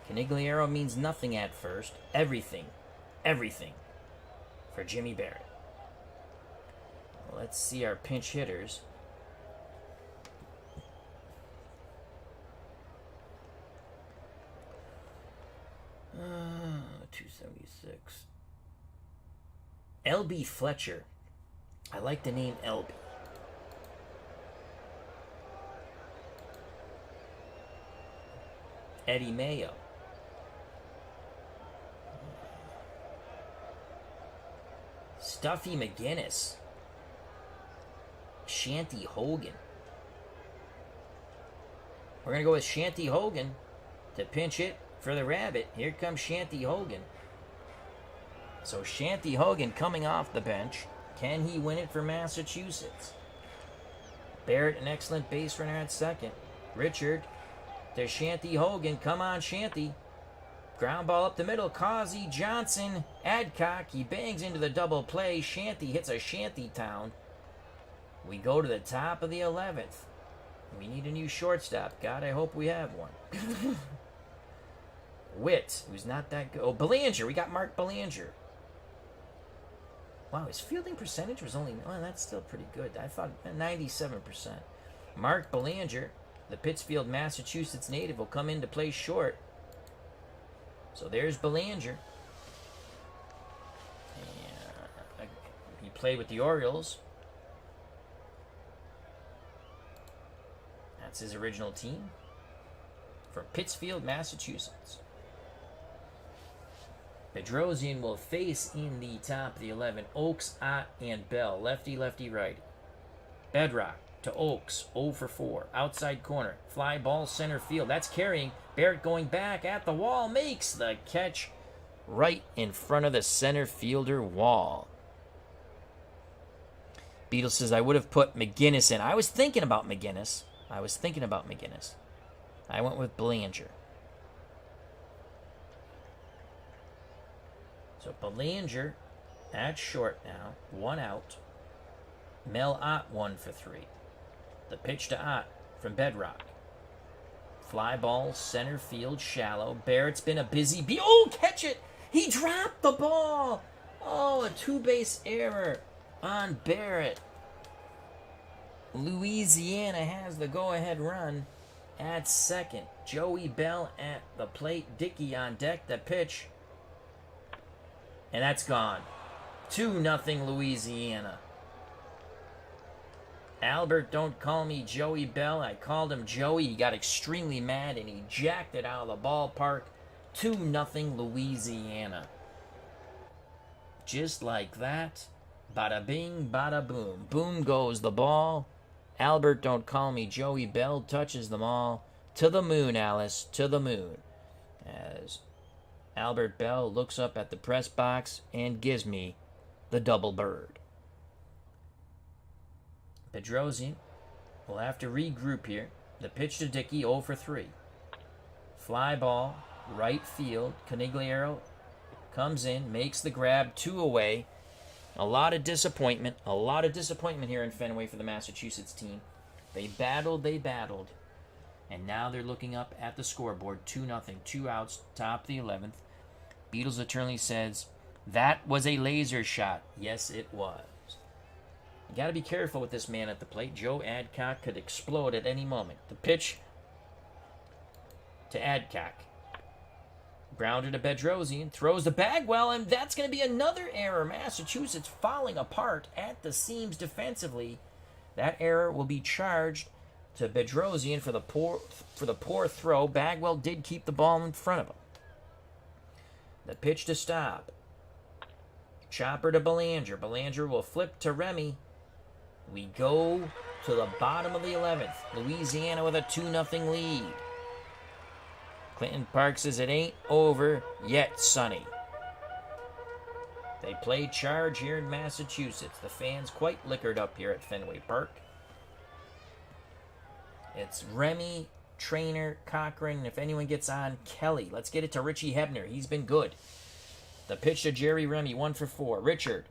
Conigliaro means nothing at first. Everything for Jimmy Barrett. Let's see our pinch hitters. $276. LB Fletcher. I like the name LB. Eddie Mayo. Stuffy McGinnis. Shanty Hogan. We're going to go with Shanty Hogan to pinch hit for the Rabbit. Here comes Shanty Hogan. So Shanty Hogan coming off the bench. Can he win it for Massachusetts? Barrett, an excellent base runner at second. Richard to Shanty Hogan. Come on, Shanty. Ground ball up the middle. Causey, Johnson, Adcock. He bangs into the double play. Shanty hits a shanty town. We go to the top of the 11th. We need a new shortstop. God, I hope we have one. Witt, who's not that good. Oh, Belanger. We got Mark Belanger. Wow, his fielding percentage was only... Oh, that's still pretty good. I thought 97%. Mark Belanger, the Pittsfield, Massachusetts native, will come in to play short. So there's Belanger. And he played with the Orioles. That's his original team. From Pittsfield, Massachusetts. Bedrosian will face in the top of the 11. Oaks, Ott, and Bell. Lefty, lefty, righty. Bedrock to Oaks. 0 for 4. Outside corner. Fly ball center field. That's carrying. Barrett going back at the wall. Makes the catch right in front of the center fielder wall. Beatles says, I would have put McGinnis in. I was thinking about McGinnis. I went with Belanger. So Belanger at short now. 1 out. Mel Ott 1 for 3. The pitch to Ott from Bedrock. Fly ball, center field, shallow. Barrett's been a busy bee. Oh, catch it! He dropped the ball! Oh, a 2-base error on Barrett. Louisiana has the go-ahead run at second. Joey Bell at the plate. Dickey on deck. The pitch. And that's gone. 2-0 Louisiana. Albert, don't call me Joey Bell. I called him Joey. He got extremely mad and he jacked it out of the ballpark. 2-0 Louisiana. Just like that. Bada bing, bada boom. Boom goes the ball. Albert, don't call me Joey Bell, touches them all. To the moon, Alice, to the moon. As Albert Bell looks up at the press box and gives me the double bird. Bedrosian will have to regroup here. The pitch to Dickey, 0 for 3. Fly ball, right field. Conigliaro comes in, makes the grab, 2 away. A lot of disappointment here in Fenway for the Massachusetts team. They battled, and now they're looking up at the scoreboard, 2-0, 2 outs, top of the 11th. Beatles attorney says, that was a laser shot. Yes, it was. You got to be careful with this man at the plate. Joe Adcock could explode at any moment. The pitch to Adcock. Grounder to Bedrosian, throws the Bagwell, and that's going to be another error. Massachusetts falling apart at the seams defensively. That error will be charged to Bedrosian for the poor throw. Bagwell did keep the ball in front of him. The pitch to stop. Chopper to Belanger. Belanger will flip to Remy. We go to the bottom of the 11th. Louisiana with a 2-0 lead. Clinton Park says it ain't over yet, Sonny. They play charge here in Massachusetts. The fans quite liquored up here at Fenway Park. It's Remy, Trainer, Cochran, and if anyone gets on, Kelly. Let's get it to Richie Hebner. He's been good. The pitch to Jerry Remy, 1 for 4. Richard,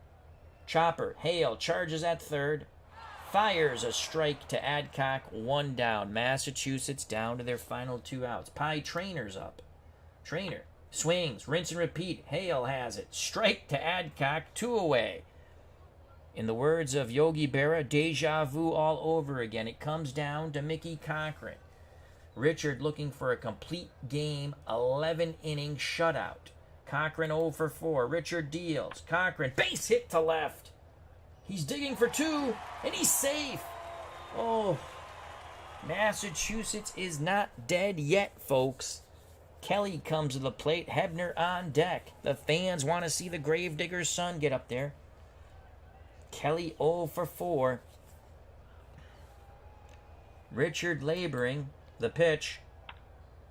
Chopper, Hale charges at third. Fires a strike to Adcock, 1 down. Massachusetts down to their final 2 outs. Pie Trainer's up. Trainer swings, rinse and repeat. Hale has it. Strike to Adcock, 2 away. In the words of Yogi Berra, deja vu all over again. It comes down to Mickey Cochran. Richard looking for a complete game, 11-inning shutout. Cochran 0 for 4. Richard deals. Cochran, base hit to left. He's digging for 2, and he's safe. Oh, Massachusetts is not dead yet, folks. Kelly comes to the plate. Hebner on deck. The fans want to see the gravedigger's son get up there. Kelly 0 for 4. Richard laboring. The pitch.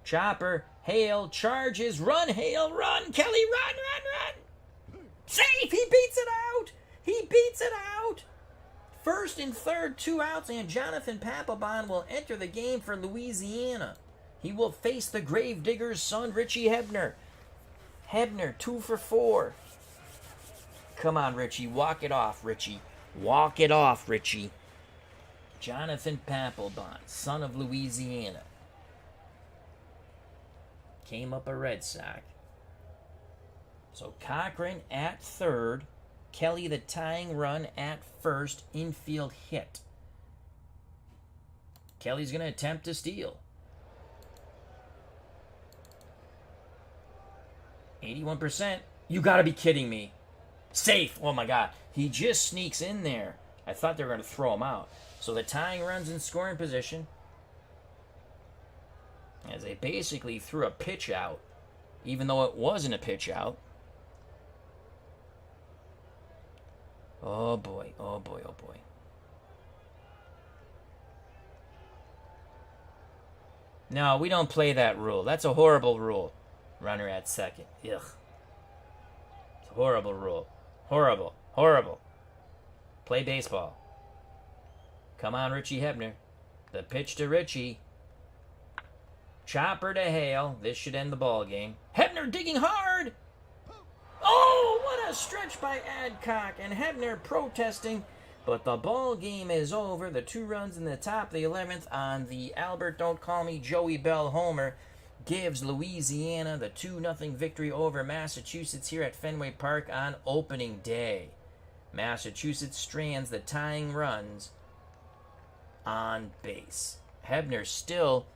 Chopper. Hale charges. Run, Hale, run. Kelly, run. Safe. He beats it out. He beats it out. First and third, 2 outs, and Jonathan Papelbon will enter the game for Louisiana. He will face the gravedigger's son, Richie Hebner. Hebner, 2 for 4. Come on, Richie. Walk it off, Richie. Walk it off, Richie. Jonathan Papelbon, son of Louisiana. Came up a Red Sox. So Cochran at third. Kelly the tying run at first. Infield hit. Kelly's going to attempt to steal. 81%. You got to be kidding me. Safe. Oh my God. He just sneaks in there. I thought they were going to throw him out. So the tying run's in scoring position. As they basically threw a pitch out, even though it wasn't a pitch out. Oh boy, oh boy, oh boy. No, we don't play that rule. That's a horrible rule. Runner at second. Ugh. It's a horrible rule. Horrible, horrible. Play baseball. Come on, Richie Hebner. The pitch to Richie. Chopper to Hale. This should end the ball game. Hebner digging hard. Oh, what a stretch by Adcock, and Hebner protesting. But the ball game is over. The 2 runs in the top of the 11th on the Albert Don't Call Me Joey Bell homer gives Louisiana the 2-0 victory over Massachusetts here at Fenway Park on opening day. Massachusetts strands the tying runs on base. Hebner still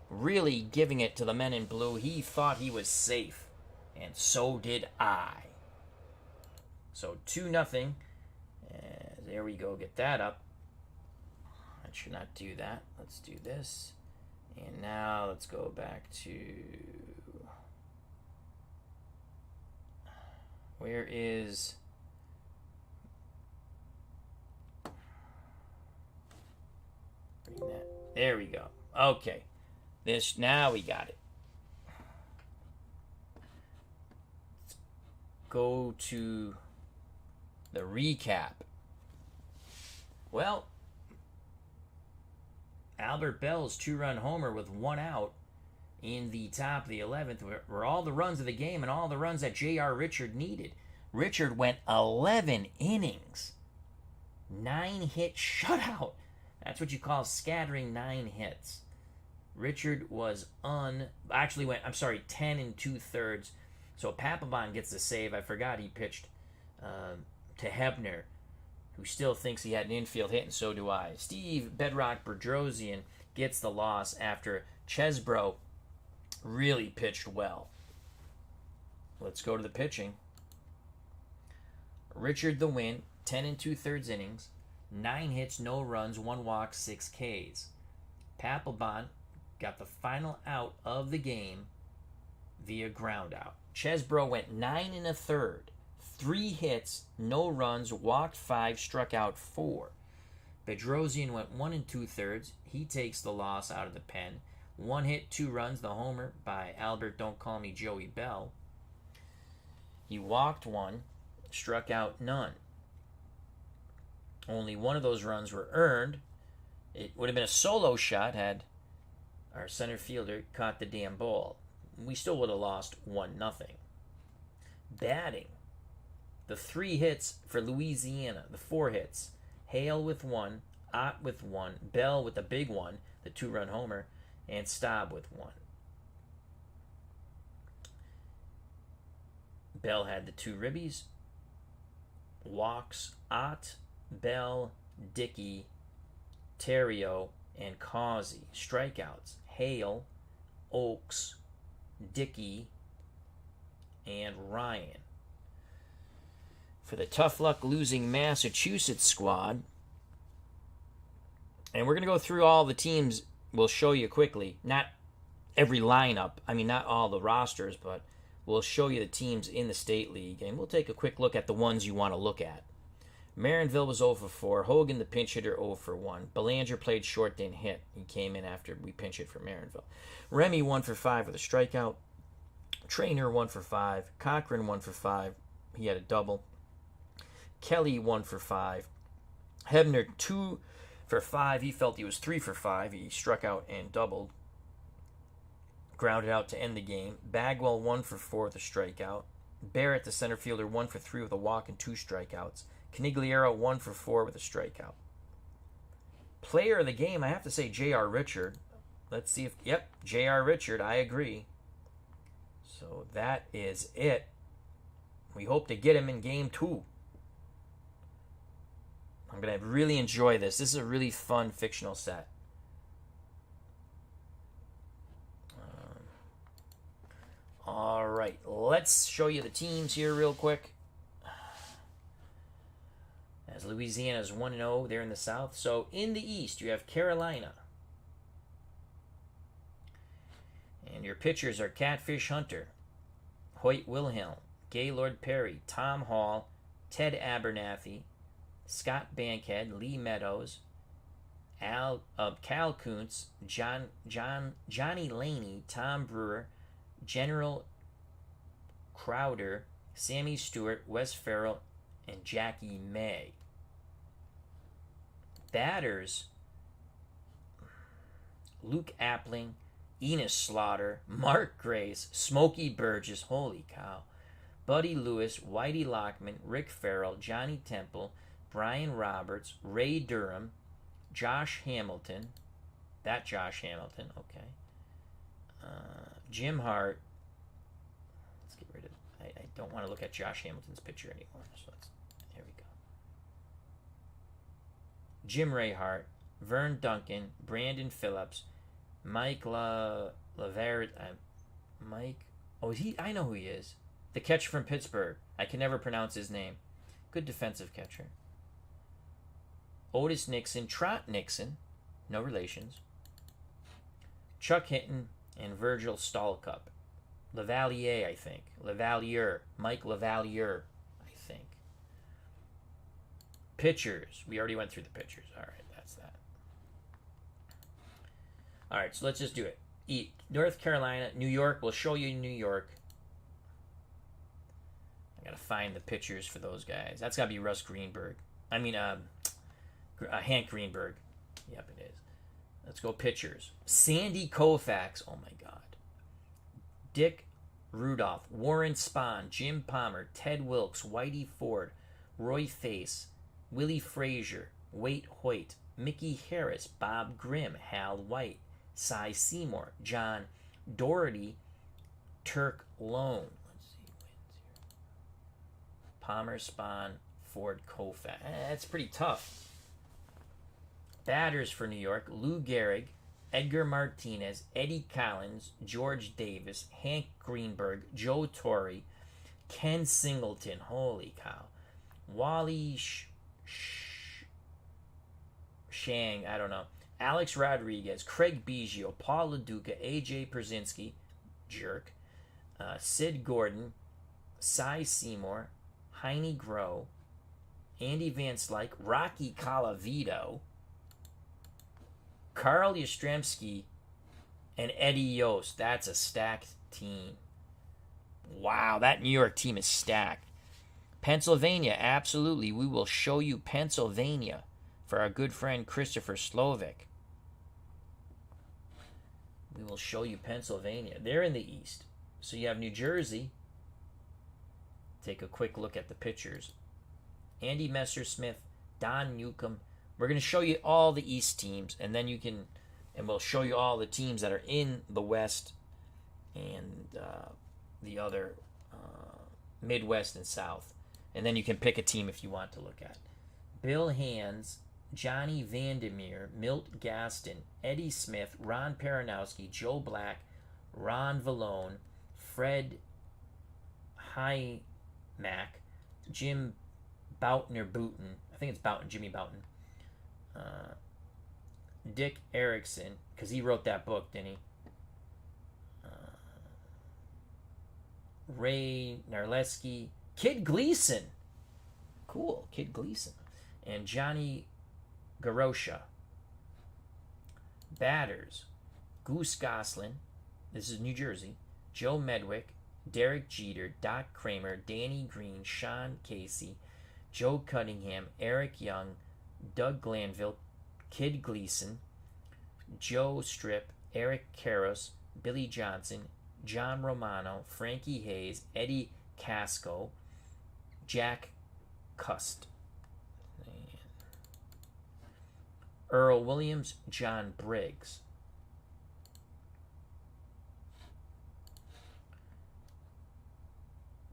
really giving it to the men in blue. He thought he was safe, and so did I. So 2-0. There we go. Get that up. I should not do that. Let's do this. And now let's go back to... Where is... Bring that. There we go. Okay. This, now we got it. Let's go to the recap. Well, Albert Bell's 2-run homer with 1 out in the top of the 11th were all the runs of the game and all the runs that J.R. Richard needed. Richard went 11 innings. 9-hit shutout. That's what you call scattering 9 hits. Richard was 10 2/3. So Papelbon gets the save. I forgot he pitched to Hebner, who still thinks he had an infield hit, and so do I. Steve Bedrock Bedrosian gets the loss after Chesbro really pitched well. Let's go to the pitching. Richard the win, 10 2/3 innings, 9 hits, no runs, 1 walk, 6 Ks. Papelbon got the final out of the game via ground out. Chesbro went 9 1/3, 3 hits, no runs, walked 5, struck out 4. Bedrosian went 1 2/3. He takes the loss out of the pen. 1 hit, 2 runs, the homer by Albert Don't Call Me Joey Bell. He walked 1, struck out none. Only 1 of those runs were earned. It would have been a solo shot had our center fielder caught the damn ball. We still would have lost 1-0. Batting, the 3 hits for Louisiana, the 4 hits. Hale with 1, Ott with 1, Bell with the big one, the 2-run homer, and Staub with 1. Bell had the 2 ribbies. Walks, Ott, Bell, Dickey, Terrio, and Causey. Strikeouts, Hale, Oaks, Dickey, and Ryan. For the tough luck losing Massachusetts squad, and we're going to go through all the teams. We'll show you quickly. Not every lineup. I mean, not all the rosters, but we'll show you the teams in the state league, and we'll take a quick look at the ones you want to look at. Marinville was 0 for 4. Hogan, the pinch hitter, 0 for 1. Belanger played short, didn't hit. He came in after we pinch hit for Marinville. Remy 1 for 5 with a strikeout. Trainer 1 for 5. Cochran 1 for 5. He had a double. Kelly 1 for 5. Hebner 2 for 5. He felt he was 3 for 5. He struck out and doubled. Grounded out to end the game. Bagwell 1 for 4 with a strikeout. Barrett, the center fielder, 1 for 3 with a walk and 2 strikeouts. Canigliaro 1 for 4 with a strikeout. Player of the game, I have to say J.R. Richard. Let's see if, yep, J.R. Richard, I agree. So that is it. We hope to get him in game 2. I'm going to really enjoy this. This is a really fun fictional set. All right, let's show you the teams here real quick. As Louisiana is 1-0, they're in the South. So in the East, you have Carolina. And your pitchers are Catfish Hunter, Hoyt Wilhelm, Gaylord Perry, Tom Hall, Ted Abernathy, Scott Bankhead, Lee Meadows, Cal Kuntz, Johnny Laney, Tom Brewer, General Crowder, Sammy Stewart, Wes Farrell, and Jackie May. Batters, Luke Appling, Enos Slaughter, Mark Grace, Smokey Burgess, holy cow, Buddy Lewis, Whitey Lockman, Rick Farrell, Johnny Temple, Brian Roberts, Ray Durham, Josh Hamilton, okay, Jim Hart. Let's get rid of, I don't want to look at Josh Hamilton's picture anymore, so here we go. Jim Ray Hart, Vern Duncan, Brandon Phillips, Mike Laverde, I know who he is. The catcher from Pittsburgh. I can never pronounce his name. Good defensive catcher. Otis Nixon, Trot Nixon, no relations. Chuck Hinton, and Virgil Stallcup. Lavalier, I think. Mike Lavalier, I think. Pitchers. We already went through the pitchers. All right, that's that. All right, so let's just do it. North Carolina, New York. We'll show you New York. I got to find the pitchers for those guys. That's got to be Russ Greenberg. Hank Greenberg. Yep, it is. Let's go pitchers. Sandy Koufax. Oh, my God. Dick Rudolph. Warren Spahn. Jim Palmer. Ted Wilkes. Whitey Ford. Roy Face. Willie Frazier. Wade Hoyt. Mickey Harris. Bob Grimm. Hal White. Cy Seymour. John Doherty. Turk Lone. Let's see who wins here. Palmer, Spahn, Ford, Koufax. That's pretty tough. Batters for New York, Lou Gehrig, Edgar Martinez, Eddie Collins, George Davis, Hank Greenberg, Joe Torre, Ken Singleton, holy cow, Wally Shang, I don't know, Alex Rodriguez, Craig Biggio, Paul LaDuca, AJ Pierzynski, jerk, Sid Gordon, Cy Seymour, Heine Groh, Andy Van Slyke, Rocky Colavito, Carl Yastrzemski, and Eddie Yost. That's a stacked team. Wow, that New York team is stacked. Pennsylvania, absolutely. We will show you Pennsylvania for our good friend Christopher Slovik. We will show you Pennsylvania. They're in the East. So you have New Jersey. Take a quick look at the pitchers. Andy Messersmith, Don Newcomb. We're going to show you all the East teams, and then we'll show you all the teams that are in the West and the other Midwest and South. And then you can pick a team if you want to look at. Bill Hands, Johnny Vandermeer, Milt Gaston, Eddie Smith, Ron Peronowski, Joe Black, Ron Vallone, Fred Hymack, Jim Boutner-Booten, I think it's Boughton, Jimmy Boughton, Dick Erickson, because he wrote that book, didn't he? Ray Narleski, Kid Gleason, cool, Kid Gleason, and Johnny Garosha. Batters, Goose Goslin, this is New Jersey, Joe Medwick, Derek Jeter, Doc Kramer, Danny Green, Sean Casey, Joe Cunningham, Eric Young, Doug Glanville, Kid Gleason, Joe Strip, Eric Karros, Billy Johnson, John Romano, Frankie Hayes, Eddie Casco, Jack Cust, Earl Williams, John Briggs.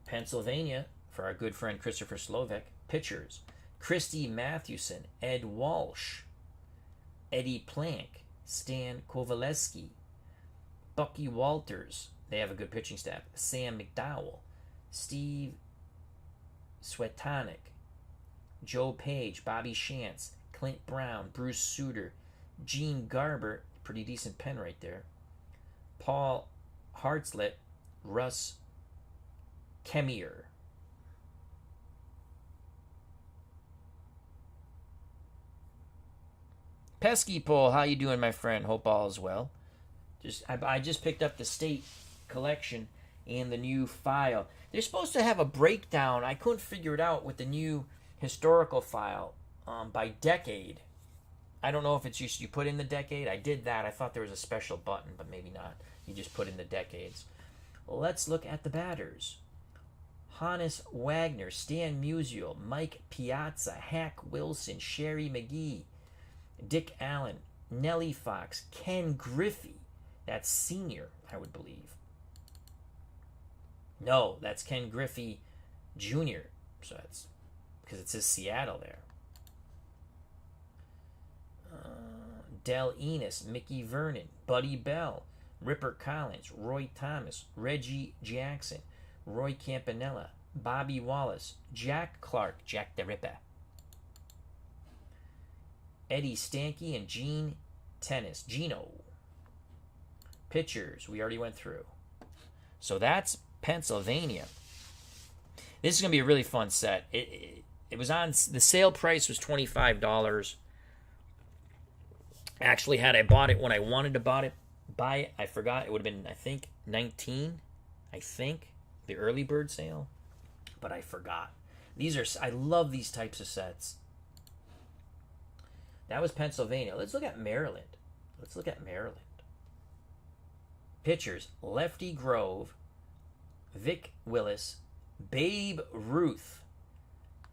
Pennsylvania, for our good friend Christopher Slovik. Pitchers, Christy Mathewson, Ed Walsh, Eddie Plank, Stan Kovaleski, Bucky Walters. They have a good pitching staff. Sam McDowell, Steve Swetanik, Joe Page, Bobby Shantz, Clint Brown, Bruce Suter, Gene Garber, pretty decent pen right there, Paul Hartzlet, Russ Kemier. Pesky Pole, how you doing, my friend? Hope all is well. I just picked up the state collection and the new file. They're supposed to have a breakdown. I couldn't figure it out with the new historical file by decade. I don't know if it's just you put in the decade. I did that. I thought there was a special button, but maybe not. You just put in the decades. Well, let's look at the batters. Hannes Wagner, Stan Musial, Mike Piazza, Hack Wilson, Sherry McGee, Dick Allen, Nellie Fox, Ken Griffey. That's senior, I would believe. No, that's Ken Griffey Jr. So that's because it says Seattle there. Del Enos, Mickey Vernon, Buddy Bell, Ripper Collins, Roy Thomas, Reggie Jackson, Roy Campanella, Bobby Wallace, Jack Clark, Jack the Ripper, Eddie Stanky, and Gene Tennis, Gino. Pitchers, we already went through. So that's Pennsylvania. This is going to be a really fun set. It was on, the sale price was $25. Actually, had I bought it when I wanted to buy it, I forgot. It would have been, I think, $19. I think the early bird sale, but I forgot. I love these types of sets. That was Pennsylvania. Let's look at Maryland. Pitchers, Lefty Grove, Vic Willis, Babe Ruth,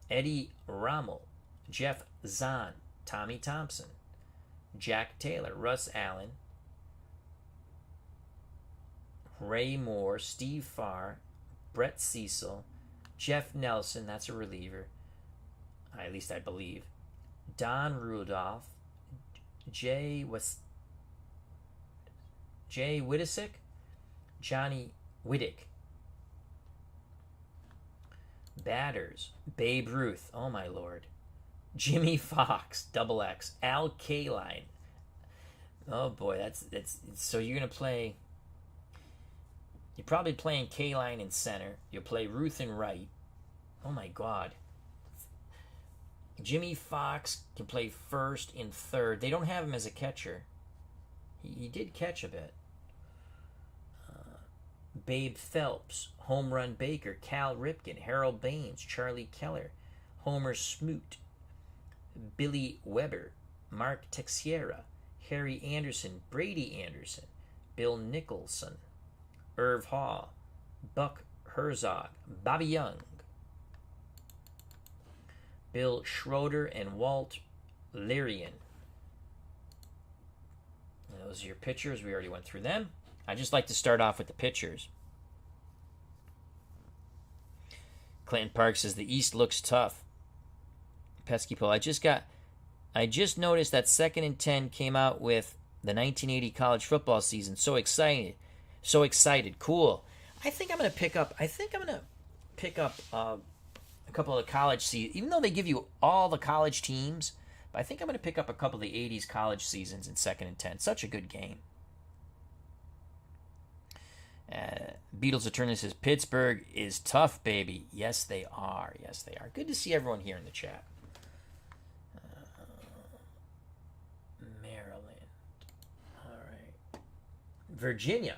Eddie Rommel, Jeff Zahn, Tommy Thompson, Jack Taylor, Russ Allen, Ray Moore, Steve Farr, Brett Cecil, Jeff Nelson, that's a reliever, at least I believe, Don Rudolph, Jay Wittisick, Johnny Whittick. Batters, Babe Ruth, oh my lord, Jimmy Fox, Double X, Al Kaline, Oh boy, that's so you're gonna play. You're probably playing K-line in center. You'll play Ruth in right. Oh my God. Jimmy Fox can play first and third. They don't have him as a catcher. He did catch a bit. Babe Phelps, Home Run Baker, Cal Ripken, Harold Baines, Charlie Keller, Homer Smoot, Billy Weber, Mark Teixeira, Harry Anderson, Brady Anderson, Bill Nicholson, Irv Hall, Buck Herzog, Bobby Young, Bill Schroeder, and Walt Lyrian. Those are your pitchers. We already went through them. I just like to start off with the pitchers. Clinton Park says the East looks tough. Pesky Poll. I just noticed that 2nd and 10 came out with the 1980 college football season. So excited. Cool. I think I'm gonna pick up a couple of the college seasons, even though they give you all the college teams. But I think I'm gonna pick up a couple of the 80s college seasons in 2nd and 10. Such a good game. Beatles Attorney says Pittsburgh is tough, baby. Yes, they are. Good to see everyone here in the chat. Maryland. All right. Virginia.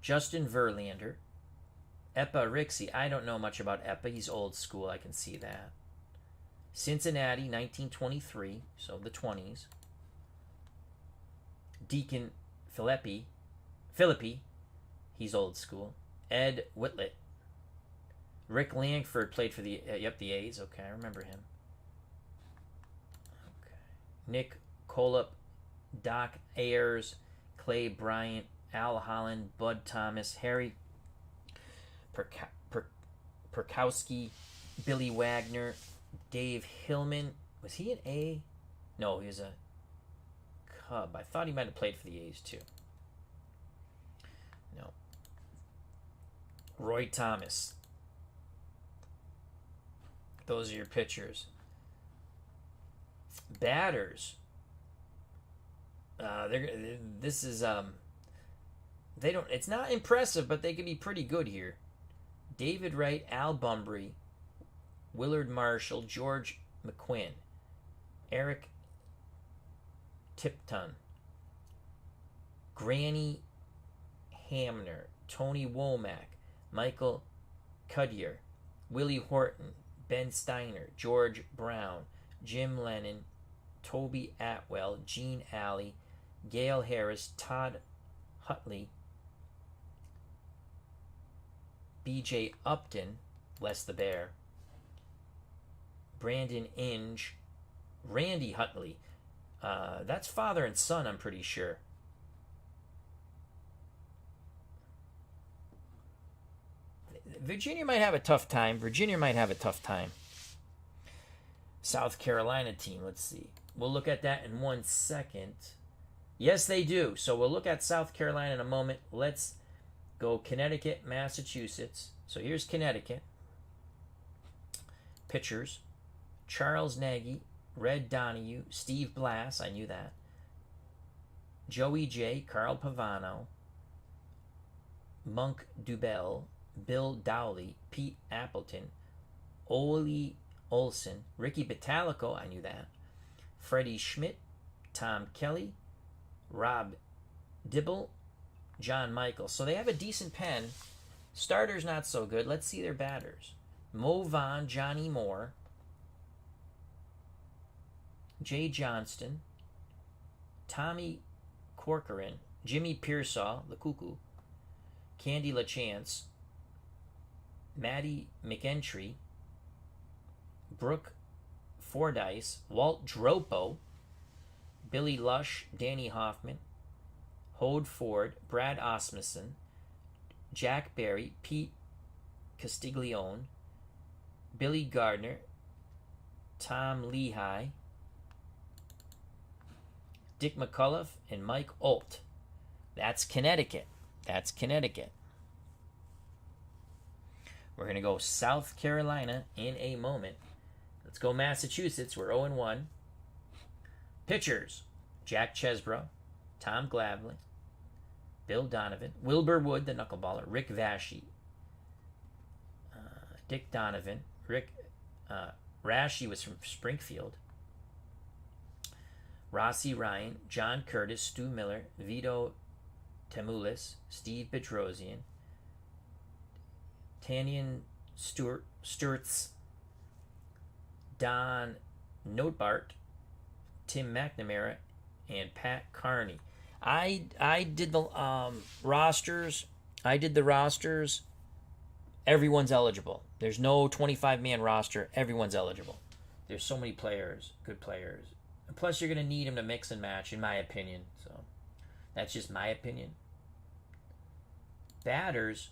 Justin Verlander. Eppa Rixey. I don't know much about Eppa. He's old school. I can see that. Cincinnati, 1923. So the 20s. Deacon Philippi, he's old school. Ed Whitlett. Rick Langford played for the A's. Okay, I remember him. Okay. Nick Kolop, Doc Ayers, Clay Bryant, Al Holland, Bud Thomas, Harry Perkowski, Billy Wagner, Dave Hillman. Was he an A? No, he was a Cub. I thought he might have played for the A's too. No. Roy Thomas. Those are your pitchers. Batters. This is they don't. It's not impressive, but they can be pretty good here. David Wright, Al Bumbry, Willard Marshall, George McQuinn, Eric Tipton, Granny Hamner, Tony Womack, Michael Cudyer, Willie Horton, Ben Steiner, George Brown, Jim Lennon, Toby Atwell, Gene Alley, Gail Harris, Todd Hutley, B.J. Upton, Les the Bear, Brandon Inge, Randy Hutley. That's father and son, I'm pretty sure. Virginia might have a tough time. South Carolina team, let's see. We'll look at that in 1 second. Yes, they do. So we'll look at South Carolina in a moment. Let's go Connecticut, Massachusetts. So here's Connecticut. Pitchers. Charles Nagy, Red Donahue, Steve Blass, I knew that. Joey J, Carl Pavano, Monk Dubell, Bill Dowley, Pete Appleton, Ole Olson, Ricky Batalico, I knew that. Freddie Schmidt, Tom Kelly, Rob Dibble, John Michaels. So they have a decent pen. Starters not so good. Let's see their batters. Mo Vaughn, Johnny Moore, Jay Johnston, Tommy Corcoran, Jimmy Pearsall, the Cuckoo, Candy LaChance, Maddie McEntry, Brooke Fordyce, Walt Dropo, Billy Lush, Danny Hoffman, Hode Ford, Brad Osmussen, Jack Barry, Pete Castiglione, Billy Gardner, Tom Lehigh, Dick McCullough, and Mike Olt. That's Connecticut. We're going to go South Carolina in a moment. Let's go Massachusetts. We're 0-1. Pitchers, Jack Chesbro, Tom Glavine, Bill Donovan, Wilbur Wood, the knuckleballer, Rick Vashy, Dick Donovan, Rashi was from Springfield, Rossi Ryan, John Curtis, Stu Miller, Vito Temulis, Steve Bedrosian, Tanyan Sturts, Don Notbart, Tim McNamara, and Pat Carney. I did the rosters. Everyone's eligible. There's no 25-man roster. Everyone's eligible. There's so many players, good players. And plus, you're going to need them to mix and match, in my opinion. So, that's just my opinion. Batters,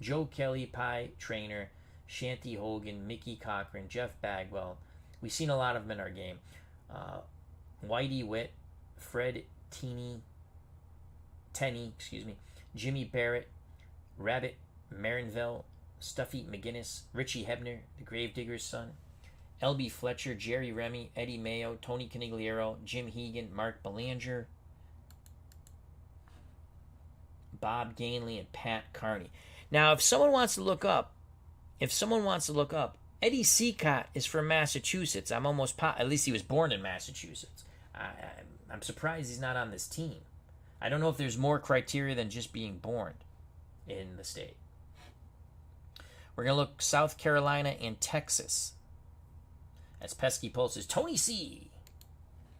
Joe Kelly, Pie Trainer, Shanty Hogan, Mickey Cochran, Jeff Bagwell. We've seen a lot of them in our game. Whitey Witt, Fred Tenney, Jimmy Barrett, Rabbit Marinville, Stuffy McGinnis, Richie Hebner, the Gravedigger's son, L.B. Fletcher, Jerry Remy, Eddie Mayo, Tony Conigliaro, Jim Hegan, Mark Belanger, Bob Gainley, and Pat Carney. Now, if someone wants to look up, Eddie Seacott is from Massachusetts. I'm almost at least he was born in Massachusetts. I'm surprised he's not on this team. I don't know if there's more criteria than just being born in the state. We're going to look South Carolina and Texas. As Pesky Pulses, Tony C.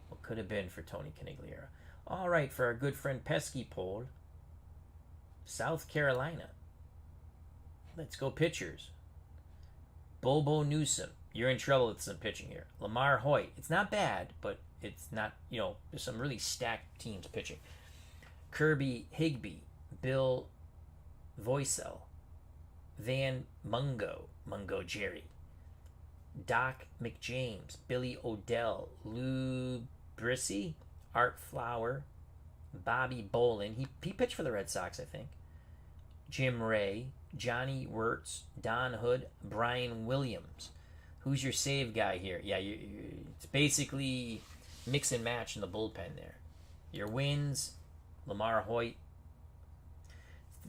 What could have been for Tony Conigliaro? All right, for our good friend Pesky Pole, South Carolina. Let's go pitchers. Bobo Newsom. You're in trouble with some pitching here. Lamar Hoyt. It's not bad, but it's not, there's some really stacked teams pitching. Kirby Higbee. Bill Voisel. Van Mungo Jerry. Doc McJames. Billy Odell. Lou Brissy. Art Flower. Bobby Bolin. He pitched for the Red Sox, I think. Jim Ray. Johnny Wirtz. Don Hood. Brian Williams. Who's your save guy here? Yeah, it's basically mix and match in the bullpen there. Your wins, Lamar Hoyt.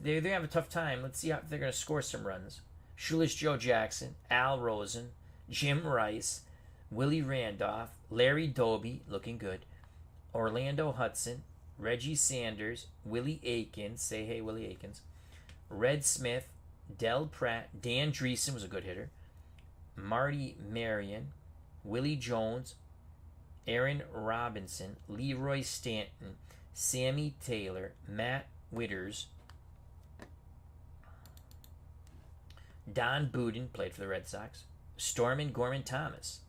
They have a tough time. Let's see if they're going to score some runs. Shoeless Joe Jackson, Al Rosen, Jim Rice, Willie Randolph, Larry Doby, looking good, Orlando Hudson, Reggie Sanders, Willie Aikens, say hey Willie Aikens, Red Smith, Del Pratt, Dan Dreesen was a good hitter, Marty Marion, Willie Jones, Aaron Robinson, Leroy Stanton, Sammy Taylor, Matt Witters, Don Budin, played for the Red Sox, Stormin Gorman Thomas.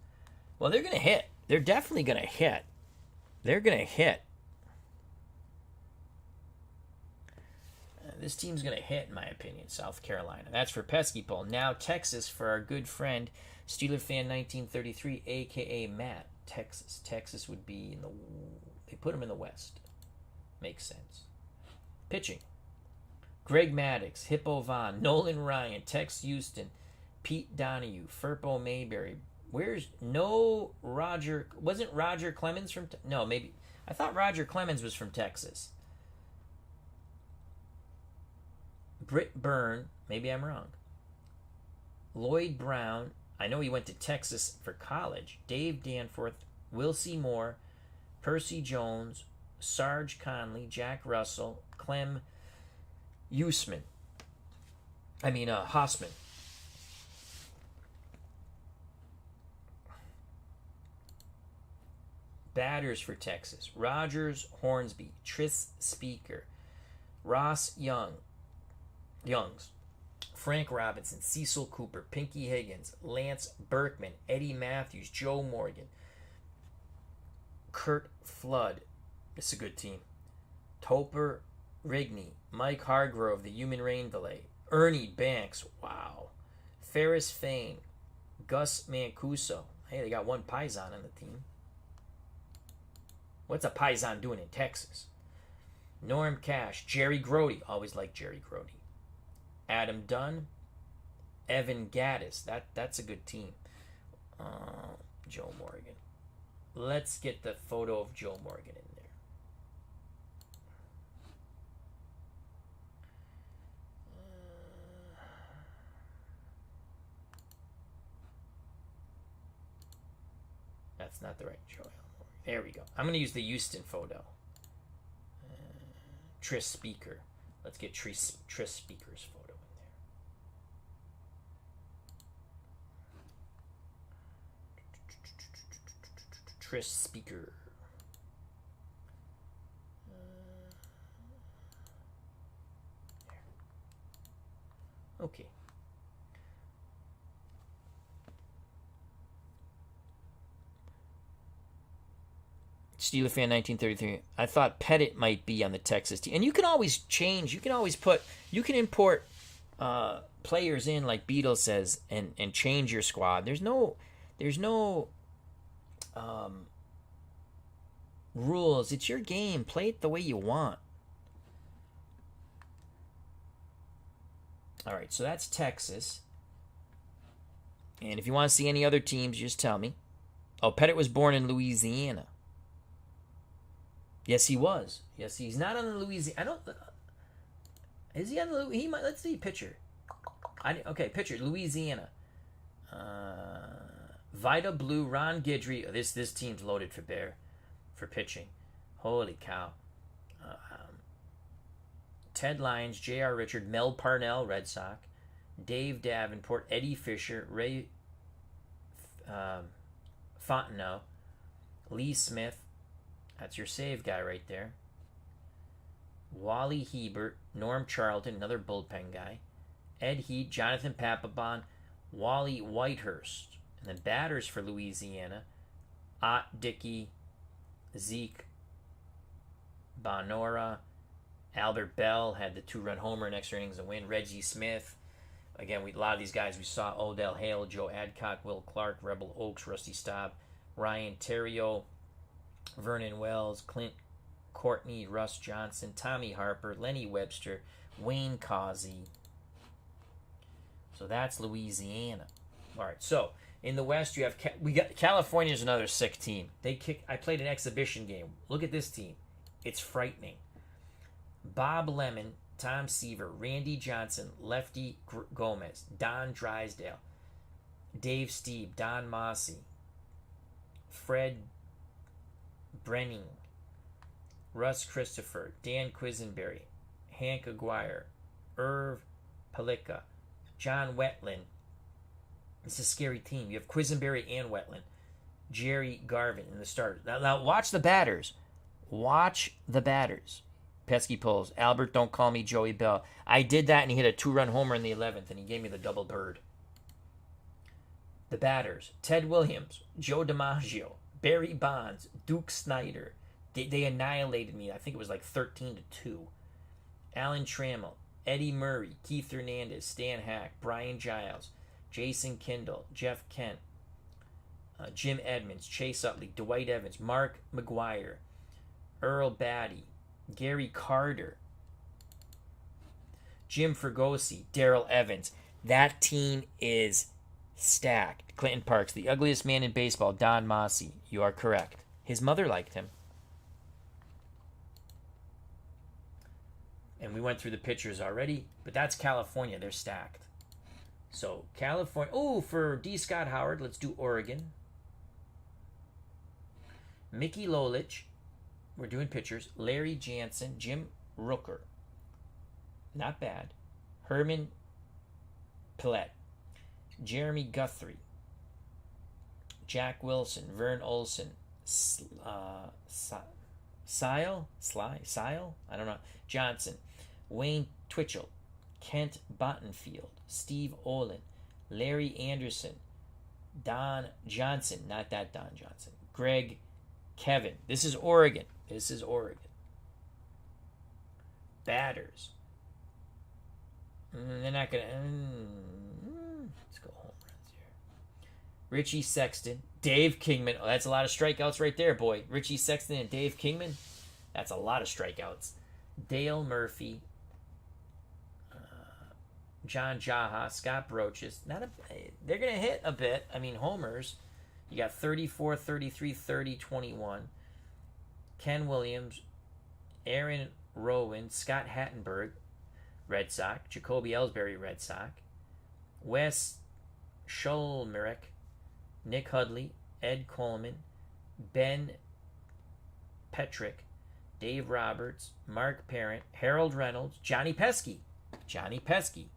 Well, they're going to hit. They're definitely going to hit. This team's going to hit, in my opinion, South Carolina. That's for Pesky Pole. Now Texas for our good friend, Steeler Fan 1933, a.k.a. Matt. Texas would be in the... They put him in the West. Makes sense. Pitching. Greg Maddox, Hippo Vaughn, Nolan Ryan, Tex Houston, Pete Donahue, Furpo Mayberry. Wasn't Roger Clemens from... No, maybe... I thought Roger Clemens was from Texas. Britt Byrne, maybe I'm wrong. Lloyd Brown, I know he went to Texas for college. Dave Danforth, Will Seymour, Percy Jones, Sarge Conley, Jack Russell, Clem Hossman. Batters for Texas. Rogers Hornsby, Tris Speaker, Ross Youngs, Frank Robinson, Cecil Cooper, Pinky Higgins, Lance Berkman, Eddie Matthews, Joe Morgan, Kurt Flood. It's a good team. Topper Rigney, Mike Hargrove, the Human Rain Delay, Ernie Banks, wow, Ferris Fain, Gus Mancuso. Hey, they got one Paisan on the team. What's a Paisan doing in Texas? Norm Cash, Jerry Grody, always like Jerry Grody. Adam Dunn, Evan Gaddis, that's a good team. Joe Morgan. let's get the photo of Joe Morgan in there. That's not the right Joe. There we go. I'm going to use the Houston photo. Tris Speaker. Let's get Tris Speaker's photo in there. Tris Speaker. Okay. Steeler fan 1933. I thought Pettit might be on the Texas team. And you can always change. You can always you can import players in, like Beetle says, and change your squad. There's no rules. It's your game. Play it the way you want. All right, so that's Texas. And if you want to see any other teams, just tell me. Oh, Pettit was born in Louisiana. Yes, he was. Yes, he's not on the Louisiana. I don't. Is he on the? He might. Let's see. Pitcher. Okay, pitcher. Louisiana. Vida Blue, Ron Guidry. This team's loaded for pitching. Holy cow. Ted Lyons, J.R. Richard, Mel Parnell, Red Sox, Dave Davenport, Eddie Fisher, Ray Fontenot, Lee Smith. That's your save guy right there. Wally Hebert, Norm Charlton, another bullpen guy. Ed Heat, Jonathan Papelbon, Wally Whitehurst. And then batters for Louisiana, Ott Dickey, Zeke Bonora, Albert Bell had the 2-run homer in extra innings to win. Reggie Smith. Again, a lot of these guys we saw. Odell Hale, Joe Adcock, Will Clark, Rebel Oaks, Rusty Staub, Ryan Theriot, Vernon Wells, Clint Courtney, Russ Johnson, Tommy Harper, Lenny Webster, Wayne Causey. So that's Louisiana. All right, so in the West, we got California's another sick team. I played an exhibition game. Look at this team. It's frightening. Bob Lemon, Tom Seaver, Randy Johnson, Lefty Gomez, Don Drysdale, Dave Steeb, Don Mossy, Fred Brenning, Russ Christopher, Dan Quisenberry, Hank Aguirre, Irv Palika, John Wetland. It's a scary team. You have Quisenberry and Wetland. Jerry Garvin in the starters. Now watch the batters. Watch the batters. Pesky Pulls. Albert, don't call me Joey Bell. I did that, and he hit a 2-run homer in the 11th, and he gave me the double bird. The batters. Ted Williams, Joe DiMaggio, Barry Bonds, Duke Snyder. They annihilated me. I think it was like 13-2. Alan Trammell, Eddie Murray, Keith Hernandez, Stan Hack, Brian Giles, Jason Kindle, Jeff Kent, Jim Edmonds, Chase Utley, Dwight Evans, Mark McGuire, Earl Batty, Gary Carter, Jim Fregosi, Darrell Evans. That team is stacked. Clinton Parks, the ugliest man in baseball, Don Mossy. You are correct. His mother liked him. And we went through the pitchers already, but that's California. They're stacked. So California. Oh, for D. Scott Howard, let's do Oregon. Mickey Lolich. We're doing pitchers. Larry Jansen, Jim Rooker. Not bad. Herman Pillette. Jeremy Guthrie. Jack Wilson. Vern Olson. Sile? I don't know. Johnson. Wayne Twitchell. Kent Bottenfield. Steve Olin. Larry Anderson. Don Johnson. Not that Don Johnson. Greg Kevin. This is Oregon. Batters. They're not going to... let's go home runs here. Richie Sexton. Dave Kingman. Oh, that's a lot of strikeouts right there, boy. Richie Sexton and Dave Kingman. That's a lot of strikeouts. Dale Murphy. John Jaha. Scott Broaches. They're going to hit a bit. I mean, homers. You got 34, 33, 30, 21. Ken Williams, Aaron Rowan, Scott Hattenberg, Red Sox. Jacoby Ellsbury, Red Sox. Wes Schulmerich, Nick Hudley, Ed Coleman, Ben Petrick, Dave Roberts, Mark Parent, Harold Reynolds, Johnny Pesky. Johnny Pesky.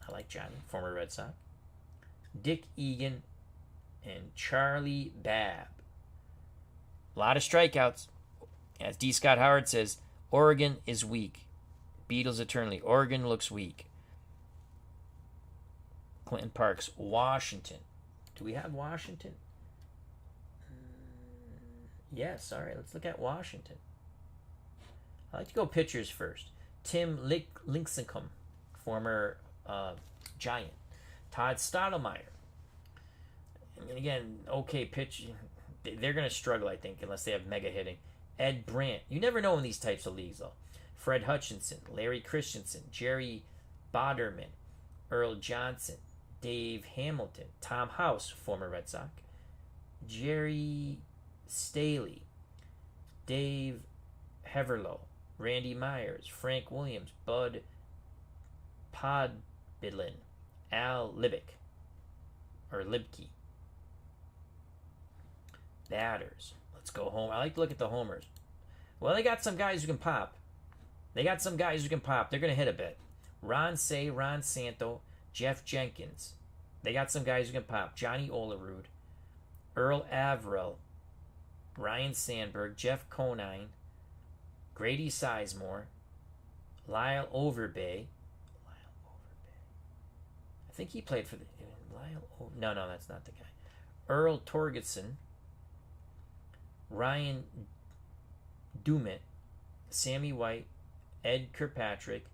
I like Johnny, former Red Sox. Dick Egan and Charlie Babb. A lot of strikeouts. As D. Scott Howard says, Oregon is weak. Beatles eternally. Oregon looks weak. Clinton Parks, Washington. Do we have Washington? Yes, all right, let's look at Washington. I like to go pitchers first. Tim Lincecum, former Giant. Todd Stottlemyre. And again, okay pitch. They're going to struggle, I think, unless they have mega hitting. Ed Brandt. You never know in these types of leagues, though. Fred Hutchinson, Larry Christensen, Jerry Boderman, Earl Johnson, Dave Hamilton, Tom House, former Red Sox, Jerry Staley, Dave Heverlow, Randy Myers, Frank Williams, Bud Podbidlin, Al Libke, or Libke. Batters. Let's go home. I like to look at the homers. Well, they got some guys who can pop. They're going to hit a bit. Ron Say, Ron Santo, Jeff Jenkins. They got some guys who can pop. Johnny Olerud, Earl Averill, Ryan Sandberg, Jeff Conine, Grady Sizemore, Lyle Overbay. I think he played for the... No, that's not the guy. Earl Torgerson, Ryan Dumet, Sammy White, Ed Kirkpatrick,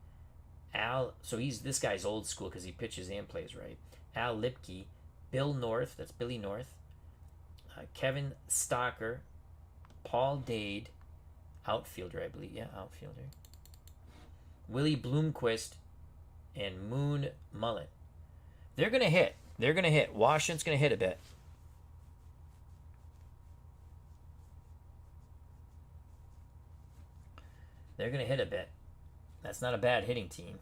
Al... So this guy's old school because he pitches and plays, right? Al Lipke, Bill North, that's Billy North, Kevin Stocker, Paul Dade, outfielder, I believe. Yeah, outfielder. Willie Bloomquist, and Moon Mullet. They're going to hit. Washington's going to hit a bit. That's not a bad hitting team.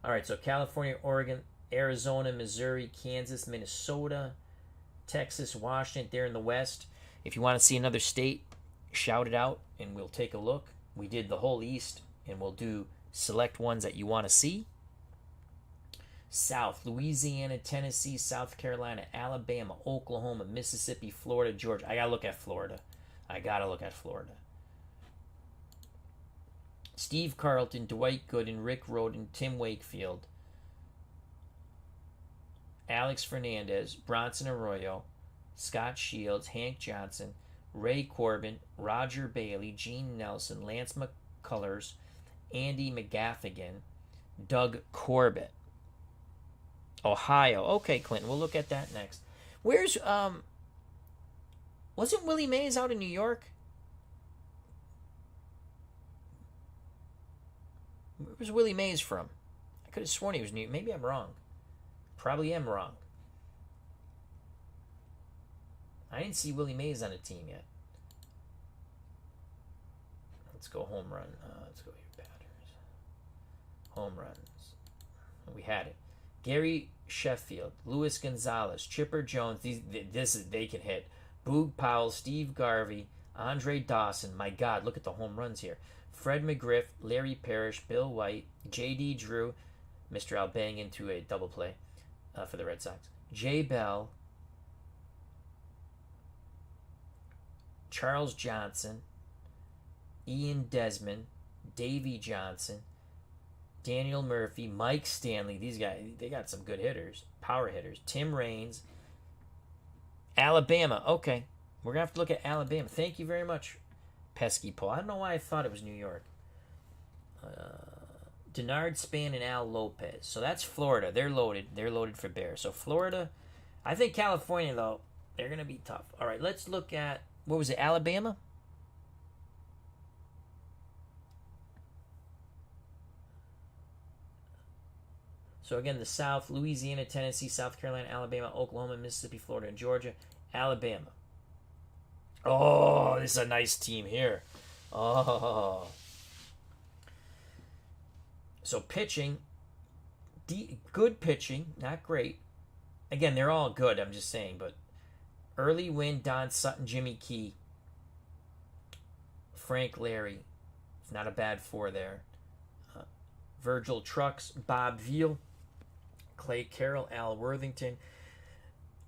All right, so California, Oregon, Arizona, Missouri, Kansas, Minnesota, Texas, Washington, they're in the West. If you want to see another state, shout it out, and we'll take a look. We did the whole East, and we'll do select ones that you want to see. South, Louisiana, Tennessee, South Carolina, Alabama, Oklahoma, Mississippi, Florida, Georgia. I got to look at Florida. Steve Carlton, Dwight Gooden, Rick Roden, Tim Wakefield, Alex Fernandez, Bronson Arroyo, Scott Shields, Hank Johnson, Ray Corbin, Roger Bailey, Gene Nelson, Lance McCullers, Andy McGaffigan, Doug Corbett. Ohio. Okay, Clinton, we'll look at that next. Where's, wasn't Willie Mays out in New York? Where was Willie Mays from? I could have sworn he was New York. Maybe I'm wrong. Probably am wrong. I didn't see Willie Mays on a team yet. Let's go home run. Let's go here, batters. Home runs. We had it. Gary Sheffield, Luis Gonzalez, Chipper Jones. They can hit. Boog Powell, Steve Garvey, Andre Dawson. My God, look at the home runs here. Fred McGriff, Larry Parrish, Bill White, J.D. Drew. Mr. I'll bang into a double play for the Red Sox. Jay Bell, Charles Johnson, Ian Desmond, Davey Johnson, Daniel Murphy, Mike Stanley. These guys, they got some good hitters, power hitters. Tim Raines. Alabama. Okay, we're going to have to look at Alabama. Thank you very much, Pesky Paul. I don't know why I thought it was New York. Denard Span and Al Lopez. So that's Florida. They're loaded. They're loaded for bear. So Florida. I think California, though, they're going to be tough. All right, let's look at, what was it, Alabama? So again, the South: Louisiana, Tennessee, South Carolina, Alabama, Oklahoma, Mississippi, Florida, and Georgia. Alabama. Oh, this is a nice team here. Oh. So pitching, good pitching, not great. Again, they're all good, I'm just saying, but Early Wynn, Don Sutton, Jimmy Key, Frank Larry. It's not a bad four there. Virgil Trucks, Bob Veal, Clay Carroll, Al Worthington,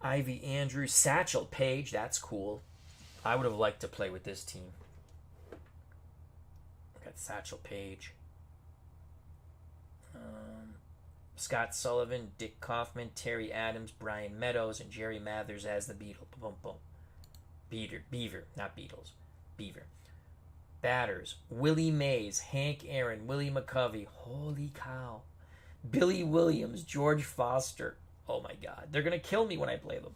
Ivy Andrews, Satchel Paige. That's cool. I would have liked to play with this team. Got Satchel Paige. Scott Sullivan, Dick Kaufman, Terry Adams, Brian Meadows, and Jerry Mathers as the Beetle. Boom, boom. Beaver, not Beatles. Beaver. Batters: Willie Mays, Hank Aaron, Willie McCovey. Holy cow. Billy Williams, George Foster. Oh my God. They're going to kill me when I play them.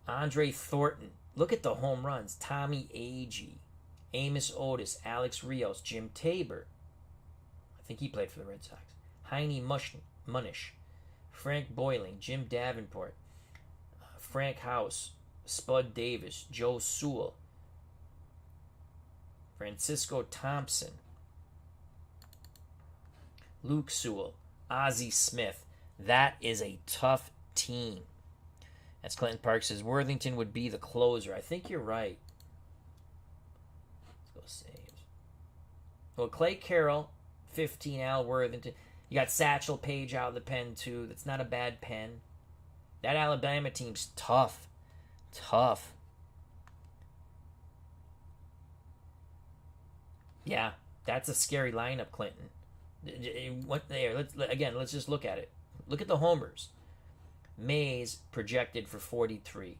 Andre Thornton. Look at the home runs. Tommy Agee, Amos Otis, Alex Rios, Jim Tabor. I think he played for the Red Sox. Heine Munish, Frank Boyling, Jim Davenport, Frank House, Spud Davis, Joe Sewell, Francisco Thompson, Luke Sewell, Ozzie Smith. That is a tough team. As Clinton Park says, Worthington would be the closer. I think you're right. Let's go saves. Well, Clay Carroll, 15, Al Worthington. You got Satchel Paige out of the pen, too. That's not a bad pen. That Alabama team's tough. Tough. Yeah, that's a scary lineup, Clinton. Let's just look at it. Look at the homers. Mays projected for 43.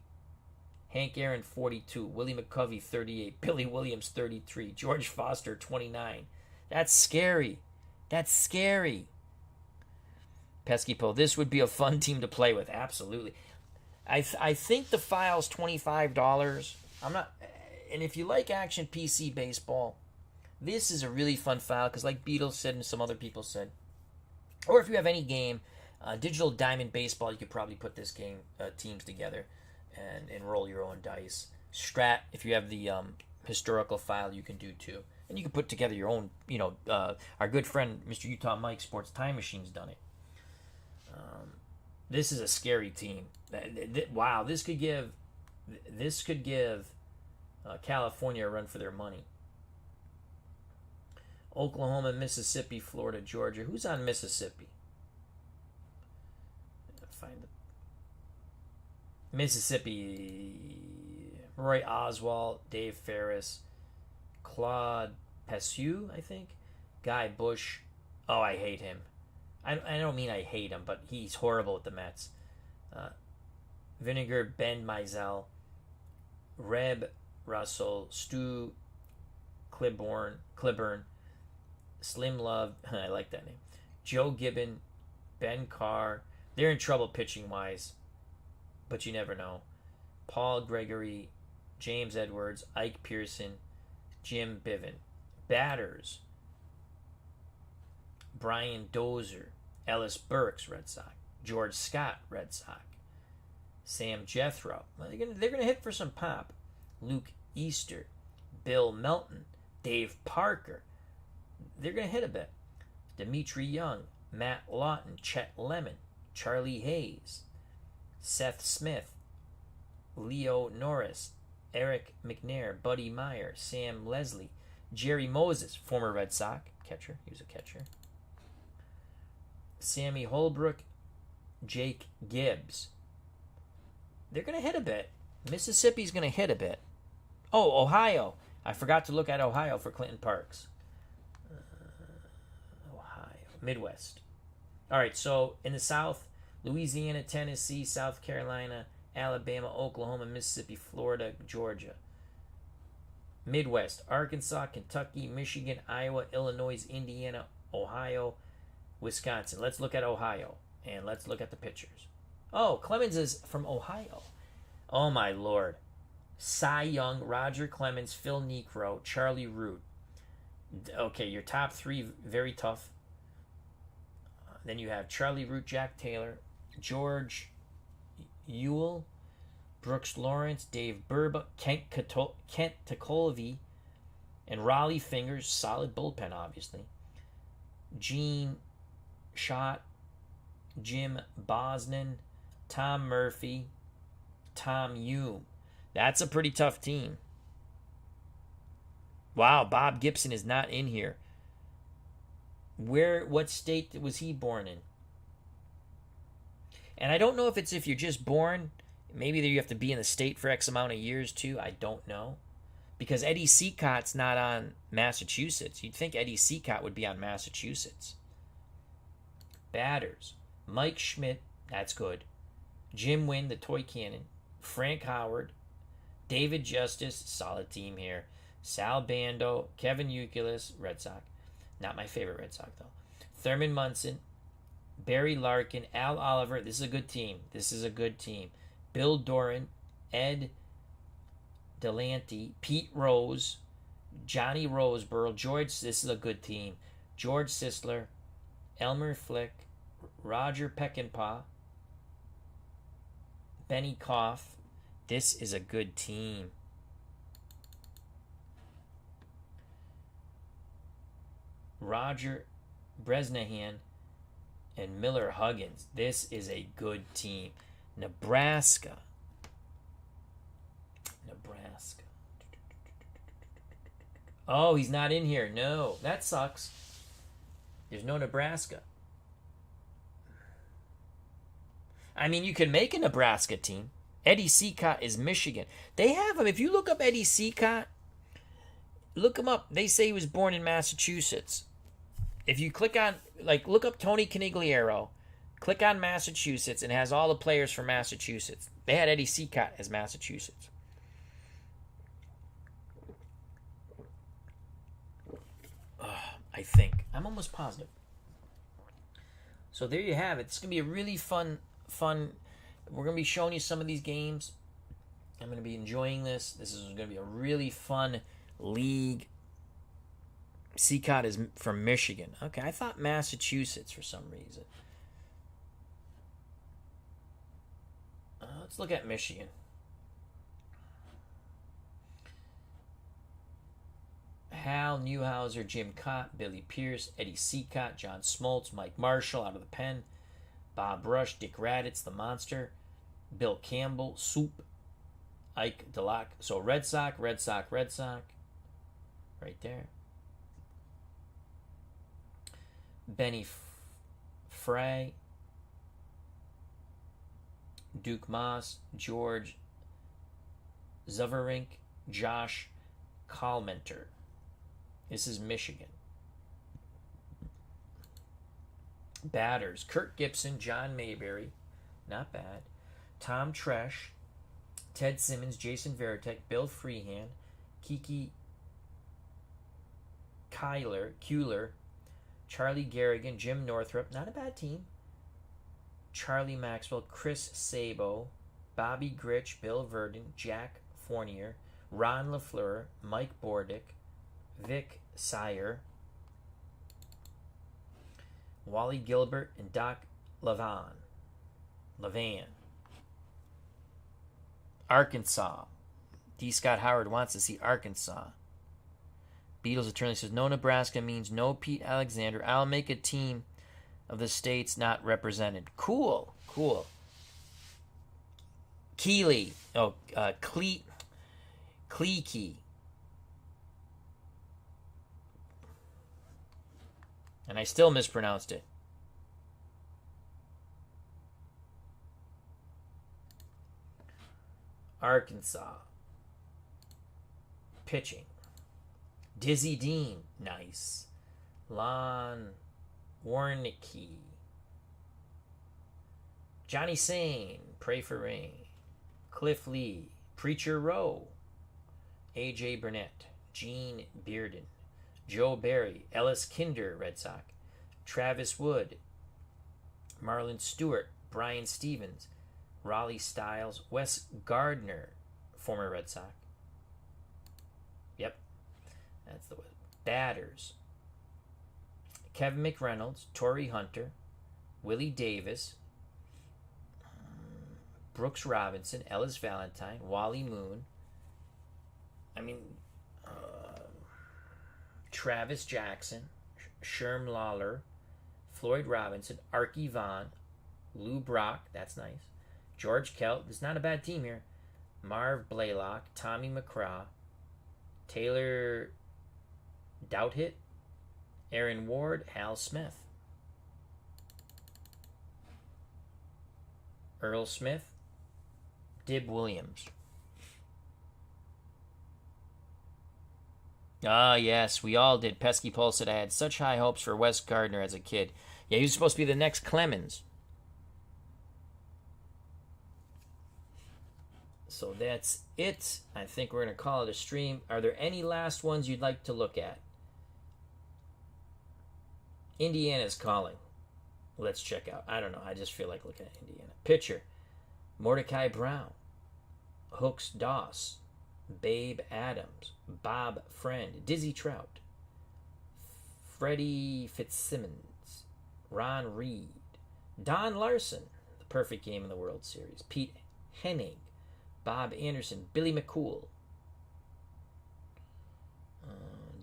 Hank Aaron, 42. Willie McCovey, 38. Billy Williams, 33. George Foster, 29. That's scary. That's scary. Pesky Poe, this would be a fun team to play with. Absolutely. I think the file's $25. I'm not... And if you like action PC baseball, this is a really fun file because like Beatles said and some other people said, or if you have any game, Digital Diamond Baseball, you could probably put this game teams together and roll your own dice. Strat, if you have the historical file, you can do too. And you can put together your own, our good friend, Mr. Utah Mike Sports Time Machine's done it. This is a scary team. Wow, this could give California a run for their money. Oklahoma, Mississippi, Florida, Georgia. Who's on Mississippi? Find the Mississippi. Roy Oswald, Dave Ferris, Claude Pessu, I think. Guy Bush. Oh, I hate him. I don't mean I hate him, but he's horrible at the Mets. Vinegar, Ben Mizell, Reb Russell, Stu Cliburn, Slim Love, I like that name, Joe Gibbon, Ben Carr. They're in trouble pitching-wise, but you never know. Paul Gregory, James Edwards, Ike Pearson, Jim Biven. Batters: Brian Dozier, Ellis Burks, Red Sox, George Scott, Red Sox, Sam Jethro. Well, they're gonna hit for some pop. Luke Easter, Bill Melton, Dave Parker. They're gonna hit a bit. Dimitri Young, Matt Lawton, Chet Lemon, Charlie Hayes, Seth Smith, Leo Norris, Eric McNair, Buddy Meyer, Sam Leslie, Jerry Moses, former Red Sox catcher. He was a catcher. Sammy Holbrook, Jake Gibbs. They're going to hit a bit. Mississippi's going to hit a bit. Oh, Ohio. I forgot to look at Ohio for Clinton Parks. Ohio. Midwest. All right, so in the South, Louisiana, Tennessee, South Carolina, Alabama, Oklahoma, Mississippi, Florida, Georgia. Midwest, Arkansas, Kentucky, Michigan, Iowa, Illinois, Indiana, Ohio, Wisconsin. Let's look at Ohio, and let's look at the pitchers. Oh, Clemens is from Ohio. Oh, my Lord. Cy Young, Roger Clemens, Phil Niekro, Charlie Root. Okay, your top three, very tough. Then you have Charlie Root, Jack Taylor, George Ewell, Brooks Lawrence, Dave Burba, Kent Tekulve, and Raleigh Fingers. Solid bullpen, obviously. Gene Schott, Jim Bosnan, Tom Murphy, Tom Hume. That's a pretty tough team. Wow, Bob Gibson is not in here. What state was he born in? And I don't know if you're just born. Maybe you have to be in the state for X amount of years too. I don't know. Because Eddie Seacott's not on Massachusetts. You'd think Eddie Seacott would be on Massachusetts. Batters. Mike Schmidt, that's good. Jim Wynn, the toy cannon. Frank Howard. David Justice, solid team here. Sal Bando, Kevin Youkilis, Red Sox. Not my favorite Red Sox, though. Thurman Munson, Barry Larkin, Al Oliver. This is a good team. Bill Doran, Ed Delante, Pete Rose, Johnny Roseborough, George. This is a good team. George Sisler, Elmer Flick, Roger Peckinpah, Benny Koff. This is a good team. Roger Bresnahan and Miller Huggins. This is a good team. Nebraska. Oh, he's not in here. No, that sucks. There's no Nebraska. I mean, you can make a Nebraska team. Eddie Seacott is Michigan. They have him. If you look up Eddie Seacott, look him up. They say he was born in Massachusetts. If you click on, look up Tony Canigliaro, click on Massachusetts, and it has all the players from Massachusetts. They had Eddie Seacott as Massachusetts. I think. I'm almost positive. So there you have it. It's going to be a really fun. We're going to be showing you some of these games. I'm going to be enjoying this. This is going to be a really fun league. Seacott is from Michigan. Okay, I thought Massachusetts for some reason. Let's look at Michigan. Hal Newhouser, Jim Cott, Billy Pierce, Eddie Seacott, John Smoltz, Mike Marshall out of the pen, Bob Rush, Dick Raditz, the Monster, Bill Campbell, Soup, Ike Delac. So Red Sox, right there. Benny Frey, Duke Moss, George Zuverink, Josh Kalmenter. This is Michigan. Batters, Kurt Gibson, John Mayberry, not bad. Tom Tresh, Ted Simmons, Jason Varitek, Bill Freehan, Kiki Kuehler, Charlie Garrigan, Jim Northrup, not a bad team. Charlie Maxwell, Chris Sabo, Bobby Grich, Bill Verdon, Jack Fournier, Ron LaFleur, Mike Bordick, Vic Sire, Wally Gilbert, and Doc Levan. Arkansas. D. Scott Howard wants to see Arkansas. Beatles Attorney says, no Nebraska means no Pete Alexander. I'll make a team of the states not represented. Cool. Keeley. Kleeke. And I still mispronounced it. Arkansas. Pitching. Dizzy Dean. Nice. Lon Warnicki. Johnny Sane. Pray for Rain. Cliff Lee. Preacher Rowe. A.J. Burnett. Gene Bearden. Joe Barry, Ellis Kinder, Red Sox, Travis Wood, Marlon Stewart, Brian Stevens, Raleigh Stiles, Wes Gardner, former Red Sox. Yep, that's the way. Batters, Kevin McReynolds, Torrey Hunter, Willie Davis, Brooks Robinson, Ellis Valentine, Wally Moon. I mean, Travis Jackson, Sherm Lawler, Floyd Robinson, Arky Vaughn, Lou Brock, that's nice. George Kelt, it's not a bad team here. Marv Blaylock, Tommy McCraw, Taylor Douthit, Aaron Ward, Hal Smith. Earl Smith, Dib Williams. Ah, yes, we all did. Pesky Paul said I had such high hopes for Wes Gardner as a kid. Yeah, he was supposed to be the next Clemens. So that's it. I think we're going to call it a stream. Are there any last ones you'd like to look at? Indiana's calling. Let's check out. I don't know. I just feel like looking at Indiana. Pitcher, Mordecai Brown, Hooks Doss, Babe Adams, Bob Friend, Dizzy Trout, Freddie Fitzsimmons, Ron Reed, Don Larson, the perfect game in the World Series, Pete Hennig, Bob Anderson, Billy McCool,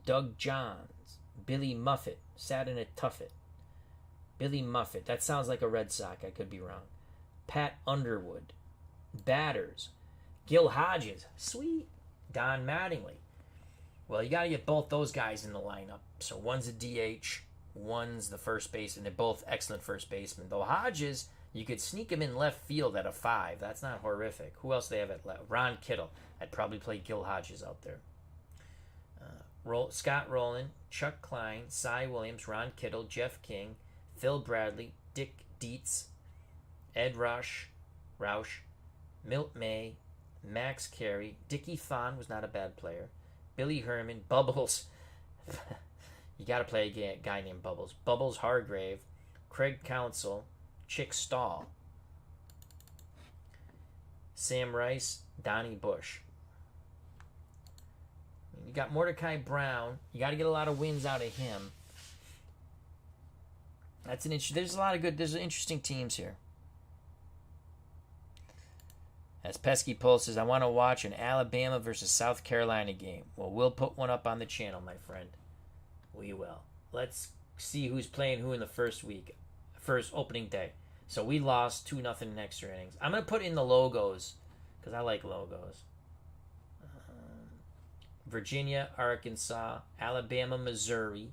Doug Johns, Billy Muffet, Saturn at Tuffet, Billy Muffet, that sounds like a Red Sox, I could be wrong. Pat Underwood, Batters, Gil Hodges, sweet, Don Mattingly. Well, you got to get both those guys in the lineup. So one's a DH, one's the first baseman. They're both excellent first basemen. Though Hodges, you could sneak him in left field at a 5. That's not horrific. Who else do they have at left? Ron Kittle. I'd probably play Gil Hodges out there. Scott Rowland, Chuck Klein, Cy Williams, Ron Kittle, Jeff King, Phil Bradley, Dick Dietz, Ed Roush, Milt May, Max Carey, Dickie Thon was not a bad player, Billy Herman, Bubbles. You got to play a guy named Bubbles. Bubbles Hargrave, Craig Counsell, Chick Stahl, Sam Rice, Donnie Bush. You got Mordecai Brown. You got to get a lot of wins out of him. That's an there's a lot of good. There's interesting teams here. As Pesky Pole says, I want to watch an Alabama versus South Carolina game. Well, we'll put one up on the channel, my friend. We will. Let's see who's playing who in the first opening day. So we lost 2-0 in extra innings. I'm going to put in the logos because I like logos. Virginia, Arkansas, Alabama, Missouri,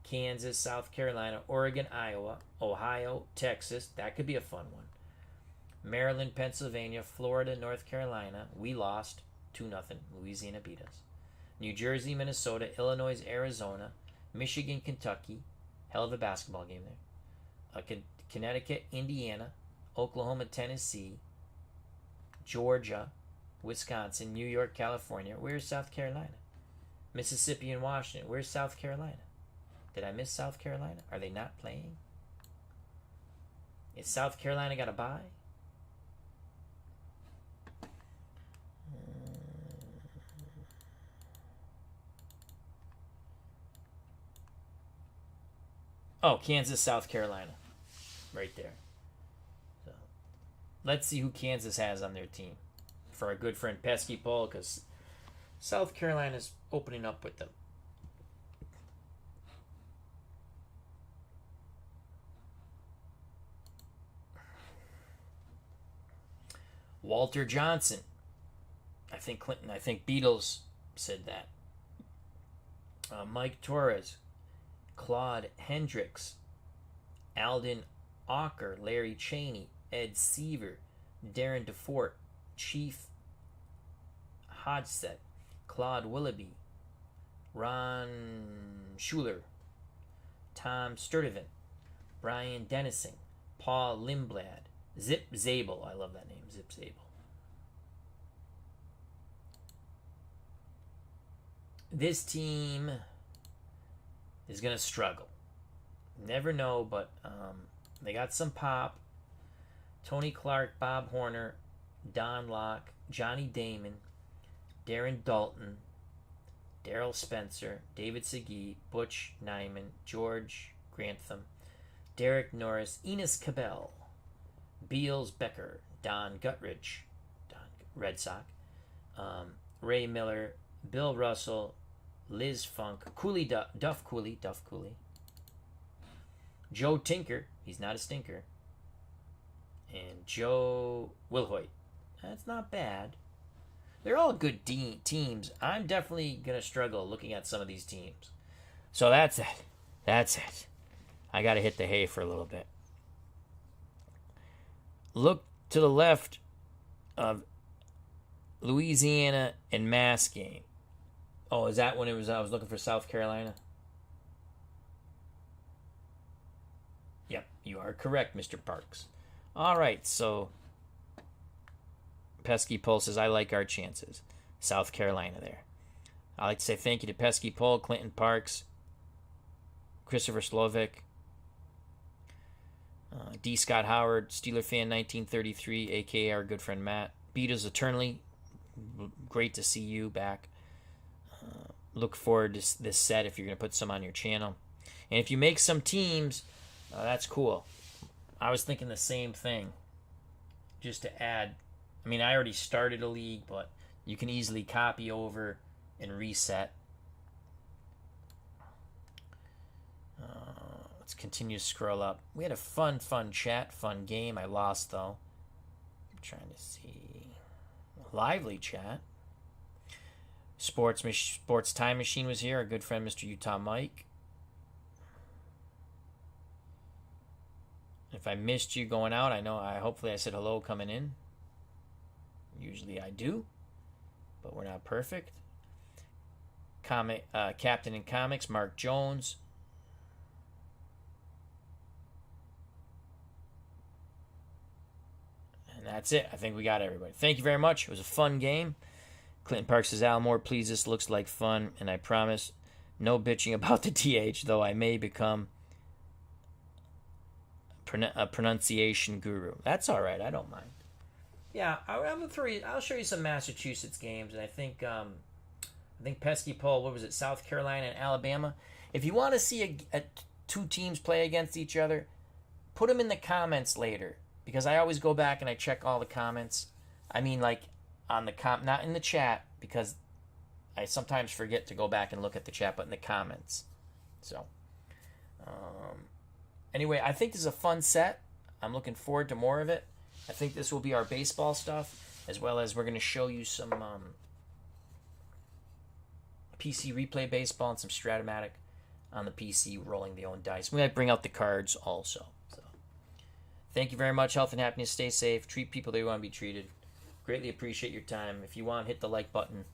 Kansas, South Carolina, Oregon, Iowa, Ohio, Texas. That could be a fun one. Maryland, Pennsylvania, Florida, North Carolina. We lost 2-0. Louisiana beat us. New Jersey, Minnesota, Illinois, Arizona, Michigan, Kentucky. Hell of a basketball game there. Connecticut, Indiana, Oklahoma, Tennessee, Georgia, Wisconsin, New York, California. Where's South Carolina? Mississippi and Washington. Where's South Carolina? Did I miss South Carolina? Are they not playing? Is South Carolina got a bye? Oh, Kansas, South Carolina. Right there. So, let's see who Kansas has on their team. For our good friend Pesky Paul, because South Carolina's opening up with them. Walter Johnson. I think Beatles said that. Mike Torres. Claude Hendricks. Alden Ocker. Larry Cheney. Ed Seaver. Darren DeFort. Chief Hodgset, Claude Willoughby, Ron Schuler, Tom Sturdivant, Brian Dennising, Paul Lindblad, Zip Zabel. I love that name, Zip Zabel. This team is going to struggle. Never know, but they got some pop. Tony Clark, Bob Horner, Don Locke, Johnny Damon, Darren Dalton, Darrell Spencer, David Segui, Butch Nyman, George Grantham, Derek Norris, Enos Cabell, Beals Becker, Don Guttridge, Red Sox, Ray Miller, Bill Russell, Liz Funk, Duff Cooley, Joe Tinker, he's not a stinker, and Joe Wilhoit. That's not bad. They're all good teams. I'm definitely going to struggle looking at some of these teams. So that's it. That's it. I got to hit the hay for a little bit. Look to the left of Louisiana and Mass game. Oh, is that when it was? I was looking for South Carolina. Yep, you are correct, Mr. Parks. All right, so Pesky Pole says, I like our chances. South Carolina there. I'd like to say thank you to Pesky Pole, Clinton Parks, Christopher Slovic, D. Scott Howard, Steeler fan 1933, a.k.a. our good friend Matt. Beatles Eternally, great to see you back. Look forward to this set if you're going to put some on your channel. And if you make some teams, that's cool. I was thinking the same thing. Just to add, I mean, I already started a league, but you can easily copy over and reset. Let's continue to scroll up. We had a fun chat, fun game. I lost, though. I'm trying to see. Lively chat. Sports Time Machine was here. Our good friend, Mr. Utah Mike. If I missed you going out, hopefully I said hello coming in. Usually I do, but we're not perfect. Captain in Comics, Mark Jones. And that's it. I think we got everybody. Thank you very much. It was a fun game. Clinton Park says, Almore, please, this looks like fun, and I promise no bitching about the DH, though I may become a pronunciation guru. That's all right. I don't mind. Yeah, I'll show you some Massachusetts games, and I think Pesky Pole, what was it, South Carolina and Alabama. If you want to see two teams play against each other, put them in the comments later, because I always go back and I check all the comments. I mean, like, on the not in the chat, because I sometimes forget to go back and look at the chat, but in the comments. So, anyway, I think this is a fun set. I'm looking forward to more of it. I think this will be our baseball stuff, as well as we're going to show you some PC replay baseball and some Stratomatic on the PC, rolling the own dice. We might bring out the cards also. So, thank you very much. Health and happiness. Stay safe. Treat people the way you want to be treated. Greatly appreciate your time. If you want, hit the like button.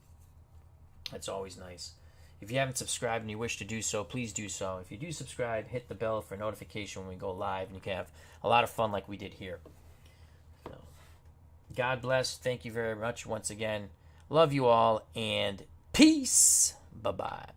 That's always nice. If you haven't subscribed and you wish to do so, please do so. If you do subscribe, hit the bell for notification when we go live, and you can have a lot of fun like we did here. So, God bless. Thank you very much once again. Love you all, and peace. Bye-bye.